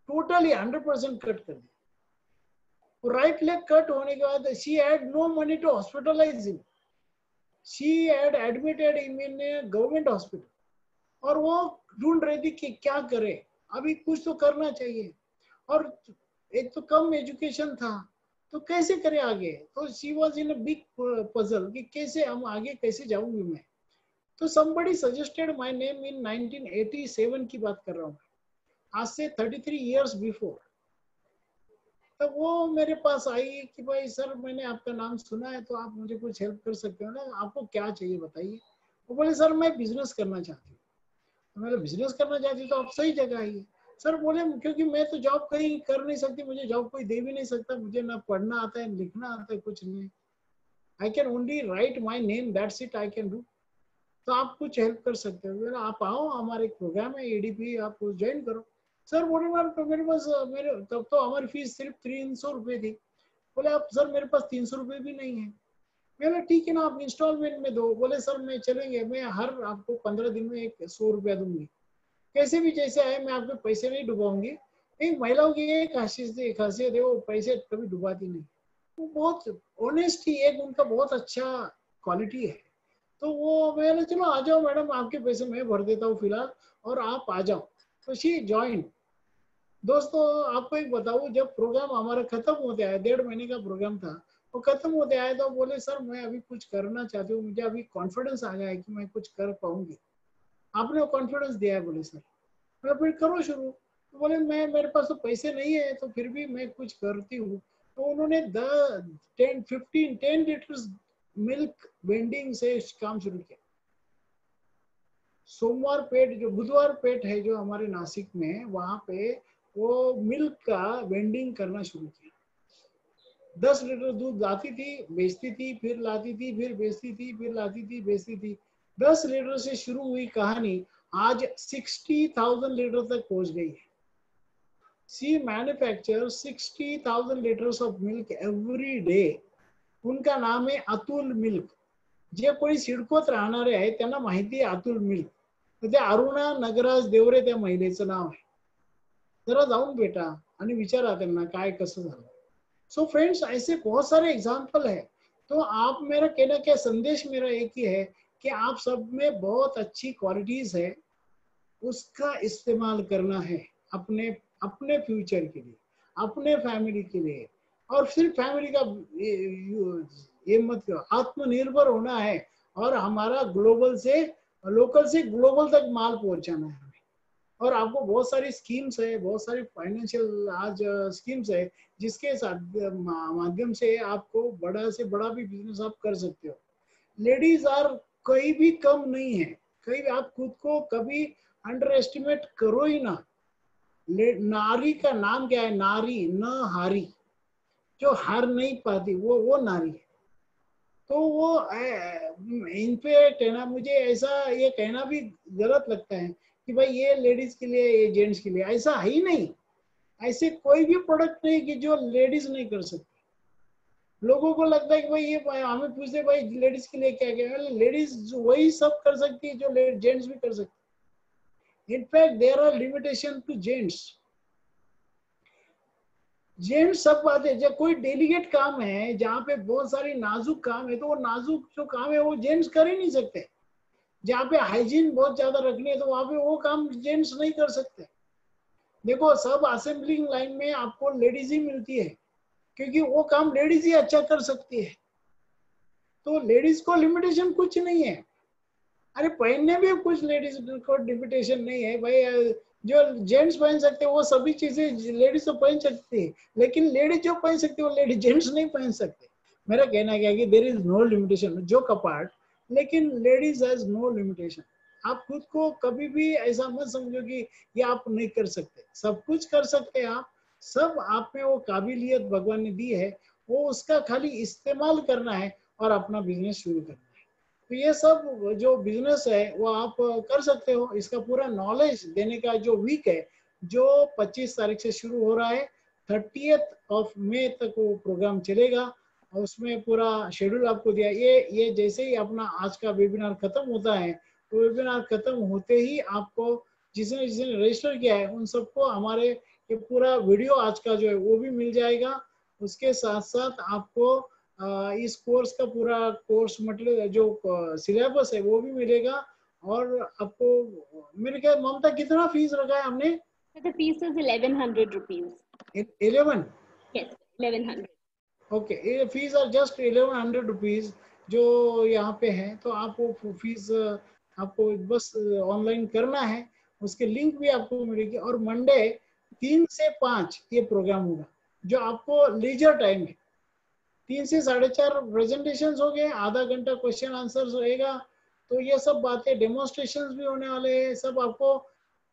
टोटली 100% कट कर दिया। राइट लेग कट होने के बाद she had no money to hospitalize him. She had admitted him in a government hospital. और वो ढूंढ रही थी कि क्या करे, अभी कुछ तो करना चाहिए, और एक तो कम एजुकेशन था, तो कैसे करे आगे। तो she was in a big puzzle कि कैसे हम आगे कैसे जाऊंगी मैं। तो somebody suggested my name in 1987 की बात कर रहा हूँ, आज से 33 years before। तो वो मेरे पास आई कि भाई सर मैंने आपका नाम सुना है, तो आप मुझे कुछ हेल्प कर सकते हो ना, आपको क्या चाहिए बताइए। वो बोले सर मैं बिजनेस करना चाहती हूँ। तो मैंने बिजनेस करना चाहती तो आप सही जगह आइए। सर बोले क्योंकि मैं तो जॉब कहीं कर नहीं सकती, मुझे जॉब कोई दे भी नहीं सकता, मुझे ना पढ़ना आता है लिखना आता है, कुछ नहीं। I can only right my name, that's it I can do. तो आप कुछ हेल्प कर सकते हो, आप आओ, हमारे एक प्रोग्राम है ADP, आप ज्वाइन करो। सर बोले मेरे पास तब तो हमारी फीस सिर्फ 300 रुपये थी। बोले आप सर मेरे पास 300 रुपये भी नहीं है। मैंने ठीक है ना, आप इंस्टॉलमेंट में दो। बोले सर मैं चलेंगे, मैं हर आपको 15 दिन में 100 रुपया दूंगी, कैसे भी जैसे आए, मैं आपके पैसे नहीं डुबाऊंगी। एक महिलाओं की एक खासियत है, वो पैसे कभी डुबाती नहीं, वो बहुत ऑनेस्ट ही एक उनका बहुत अच्छा क्वालिटी है। तो वो मैंने चलो आ जाओ मैडम, आपके पैसे मैं भर देता हूँ फिलहाल, और आप आ जाओ। तो शी ज्वाइन। दोस्तों आपको एक बताऊं, जब प्रोग्राम हमारा खत्म होते आया, 1.5 महीने का प्रोग्राम था, वो खत्म होते आया तो बोले सर मैं अभी कुछ करना चाहती हूँ, मुझे अभी कॉन्फिडेंस आ गया है कि मैं कुछ कर पाऊंगी। आपने वो कॉन्फिडेंस दिया है, बोले सर मैं फिर करो शुरू। तो बोले मैं, मेरे पास तो पैसे नहीं है तो फिर भी मैं कुछ करती हूँ। तो उन्होंने 10 लीटर्स मिल्क वेंडिंग से काम शुरू किया। सोमवार पेट, जो बुधवार पेट है जो हमारे नासिक में, वहां पे वो मिल्क का वेंडिंग करना शुरू किया। 10 लीटर दूध लाती थी, बेचती थी, फिर लाती थी, फिर बेचती थी, फिर लाती थी, बेचती थी। 10 लीटर से शुरू हुई कहानी आज 60,000 लीटर तक पहुंच गई है। She manufacture 60,000 litres of milk every day. उनका नाम है अतुल मिल्क। जे कोणी सिडकोत राहणारे आहेत त्यांना माहिती आहे अतुल मिल्क. तर ते अरुणा नगराज देवरे त्या महिलेचं नाव आहे. जरा जाऊन भेटा आणि विचारा त्यांना काय कसं झालं. सो फ्रेंड्स, ऐसे बहुत सारे एग्जाम्पल है। तो आप, मेरा कहना क्या संदेश मेरा एक ही है कि आप सब में बहुत अच्छी क्वालिटीज है, उसका इस्तेमाल करना है अपने अपने फ्यूचर के लिए, अपने फैमिली के लिए। और सिर्फ फैमिली का ये मत करो, आत्मनिर्भर होना है और हमारा ग्लोबल से, लोकल से ग्लोबल तक माल पहुंचाना है हमें। और आपको बहुत सारी स्कीम्स है, बहुत सारी फाइनेंशियल आज स्कीम्स है जिसके माध्यम से आपको बड़ा से बड़ा भी बिजनेस आप कर सकते हो। लेडीज आर कहीं भी कम नहीं है, कहीं आप खुद को कभी अंडर एस्टिमेट करो ही ना। नारी का नाम क्या है? नारी, न हारी। जो हार नहीं पाती वो नारी है। तो वो इनफैक्ट है ना, मुझे ऐसा ये कहना भी गलत लगता है कि भाई ये लेडीज के लिए, ये जेंट्स के लिए, ऐसा है ही नहीं। ऐसे कोई भी प्रोडक्ट नहीं कि जो लेडीज नहीं कर सकती। लोगों को लगता है कि भाई ये, हमें पूछते भाई लेडीज के लिए क्या क्या है, लेडीज वही सब कर सकती है जो जेंट्स भी कर सकते। In fact there are limitation to gents. Gents सब बात है, जब कोई डेलीगेट काम है जहाँ पे बहुत सारी नाजुक काम है, तो वो नाजुक जो काम है वो जेंट्स कर ही नहीं सकते। जहाँ पे हाइजीन बहुत ज्यादा रखनी है तो वहां पे वो काम जेंट्स नहीं कर सकते। देखो सब असेंबलिंग लाइन में आपको लेडीज ही मिलती है, क्योंकि वो काम लेडीज ही अच्छा कर सकती है। तो लेडीज को लिमिटेशन कुछ नहीं है। अरे पहनने में कुछ लेडीज को लिमिटेशन नहीं है भाई। जो जेंट्स पहन सकते हैं वो सभी चीजें लेडीज तो पहन सकती है, लेकिन लेडीज जो पहन सकती है वो लेडीज जेंट्स नहीं पहन सकते। मेरा कहना क्या है कि देयर इज नो लिमिटेशन, जो कपाट, लेकिन लेडीज हैज नो लिमिटेशन। आप खुद को कभी भी ऐसा मत समझो कि ये आप नहीं कर सकते, सब कुछ कर सकते हैं आप। सब आप में वो काबिलियत भगवान ने दी है, वो उसका खाली इस्तेमाल करना है और अपना बिजनेस शुरू करना है। तो ये सब जो बिजनेस है वो आप कर सकते हो। इसका पूरा नॉलेज देने का जो वीक है, जो 25 तारीख से शुरू हो रहा है, 30 मई तक वो प्रोग्राम चलेगा। और उसमें पूरा शेड्यूल आपको दिया। ये जैसे ही अपना आज का वेबिनार खत्म होता है, तो वेबिनार खत्म होते ही आपको जिसने जिसने रजिस्टर किया है उन सबको हमारे ये पूरा वीडियो आज का जो है वो भी मिल जाएगा। उसके साथ साथ आपको इस कोर्स का पूरा कोर्स मटेरियल जो सिलेबस है वो भी मिलेगा। और आपको मेरे ख्याल, ममता कितना फीस रखा है हमने? The fees is 1100 rupees. 11? Yes, 1100. Okay, ये फीस आर जस्ट 1100 रुपीज जो यहाँ पे है। तो आपको फीस आपको बस ऑनलाइन करना है, उसके लिंक भी आपको मिलेगी। और मंडे 3 से 5 ये प्रोग्राम होगा, जो आपको लीजर टाइम है। 3 से 4:30 प्रेजेंटेशन हो गए, आधा घंटा क्वेश्चन आंसर होएगा। तो ये सब बातें, डेमोन्स्ट्रेशन भी होने वाले हैं, सब आपको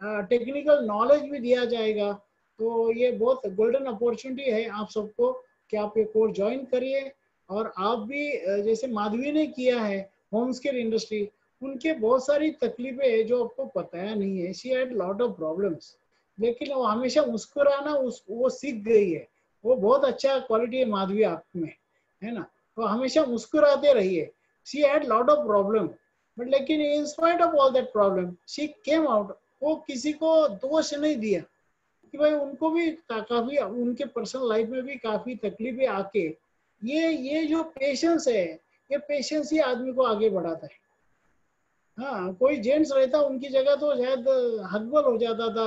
टेक्निकल नॉलेज भी दिया जाएगा। तो ये बहुत गोल्डन अपॉर्चुनिटी है आप सबको कि आप ये कोर्स ज्वाइन करिए। और आप भी जैसे माधवी ने किया है होम केयर इंडस्ट्री, उनके बहुत सारी तकलीफें है जो आपको पता नहीं है। She had lot of problems, लेकिन वो हमेशा मुस्कुराना वो सीख गई है। वो बहुत अच्छा क्वालिटी है माधवी आप में, है ना। तो हमेशा मुस्कुराते रहिए। She had lot of problem, but लेकिन in spite of all that problem she came out. वो किसी को दोष नहीं दिया कि भाई उनको भी काफी, उनके पर्सनल लाइफ में भी काफी तकलीफें आके, ये जो पेशेंस है, ये पेशेंस ही आदमी को आगे बढ़ाता है। हाँ, कोई जेंट्स रहता उनकी जगह तो शायद हकबल हो जाता था,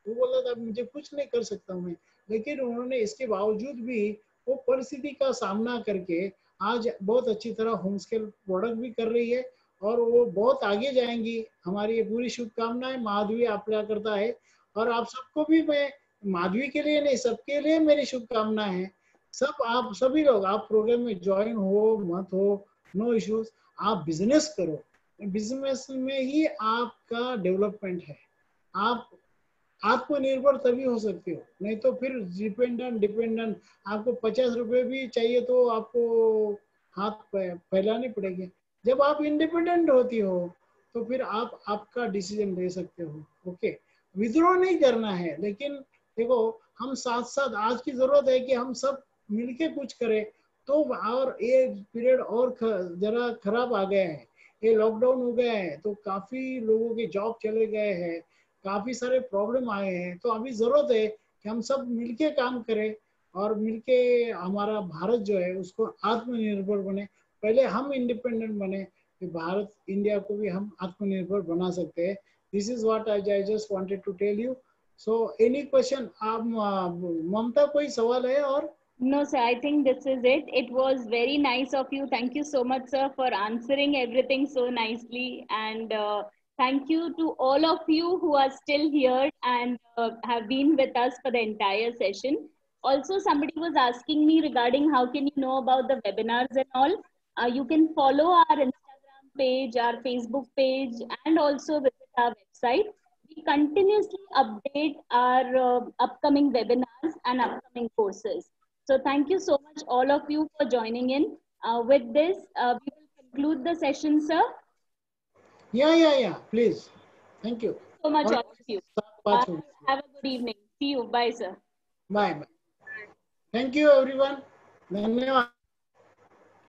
वो बोला था मुझे कुछ नहीं कर सकता हूँ मैं, लेकिन उन्होंने इसके बावजूद भी वो परिस्थिति का सामना करके आज बहुत अच्छी तरह होम स्केल प्रोडक्ट भी कर रही है और वो बहुत आगे जाएंगी। हमारी ये पूरी शुभकामनाएं, माधवी आपल्या करता है और आप सबको भी, मैं माधवी के लिए नहीं सबके लिए मेरी शुभकामनाएं हैं। सब आप सभी लोग आप प्रोग्राम में ज्वाइन हो मत हो, नो इश्यूज, आप बिजनेस करो, बिजनेस में ही आपका डेवलपमेंट है। आप आत्मनिर्भर तभी हो सकते हो, नहीं तो फिर डिपेंडेंट आपको 50 रुपए भी चाहिए तो आपको हाथ फैलाने पड़ेंगे। जब आप इंडिपेंडेंट होती हो तो फिर आप आपका डिसीजन ले सकते हो। ओके, विद्रोह नहीं करना है, लेकिन देखो हम साथ साथ आज की जरूरत है कि हम सब मिलके कुछ करें। तो और ये पीरियड और जरा खराब आ गया है, ये लॉकडाउन हो गया है तो काफी लोगों के जॉब चले गए हैं, काफी सारे प्रॉब्लम आए हैं। तो अभी जरूरत है कि हम सब मिलके काम करें और मिलके हमारा भारत जो है उसको आत्मनिर्भर बने। पहले हम इंडिपेंडेंट बने, फिर भारत इंडिया को भी हम आत्मनिर्भर बना सकते हैं। This is what I just wanted to tell you. So any question? आप ममता कोई सवाल है और? No, sir, I think this is it. It was very nice of you. Thank you so much, sir, for answering everything so nicely. And thank you to all of you who are still here and have been with us for the entire session. Also, somebody was asking me regarding how can you know about the webinars and all. You can follow our Instagram page, our Facebook page, and also visit our website. We continuously update our upcoming webinars and upcoming courses. So thank you so much, all of you, for joining in. With this, we will conclude the session, sir. Yeah, please. Thank you. So much, all of you. Bye. Have a good evening. See you. Bye, sir. Bye. Thank you, everyone. धन्यवाद.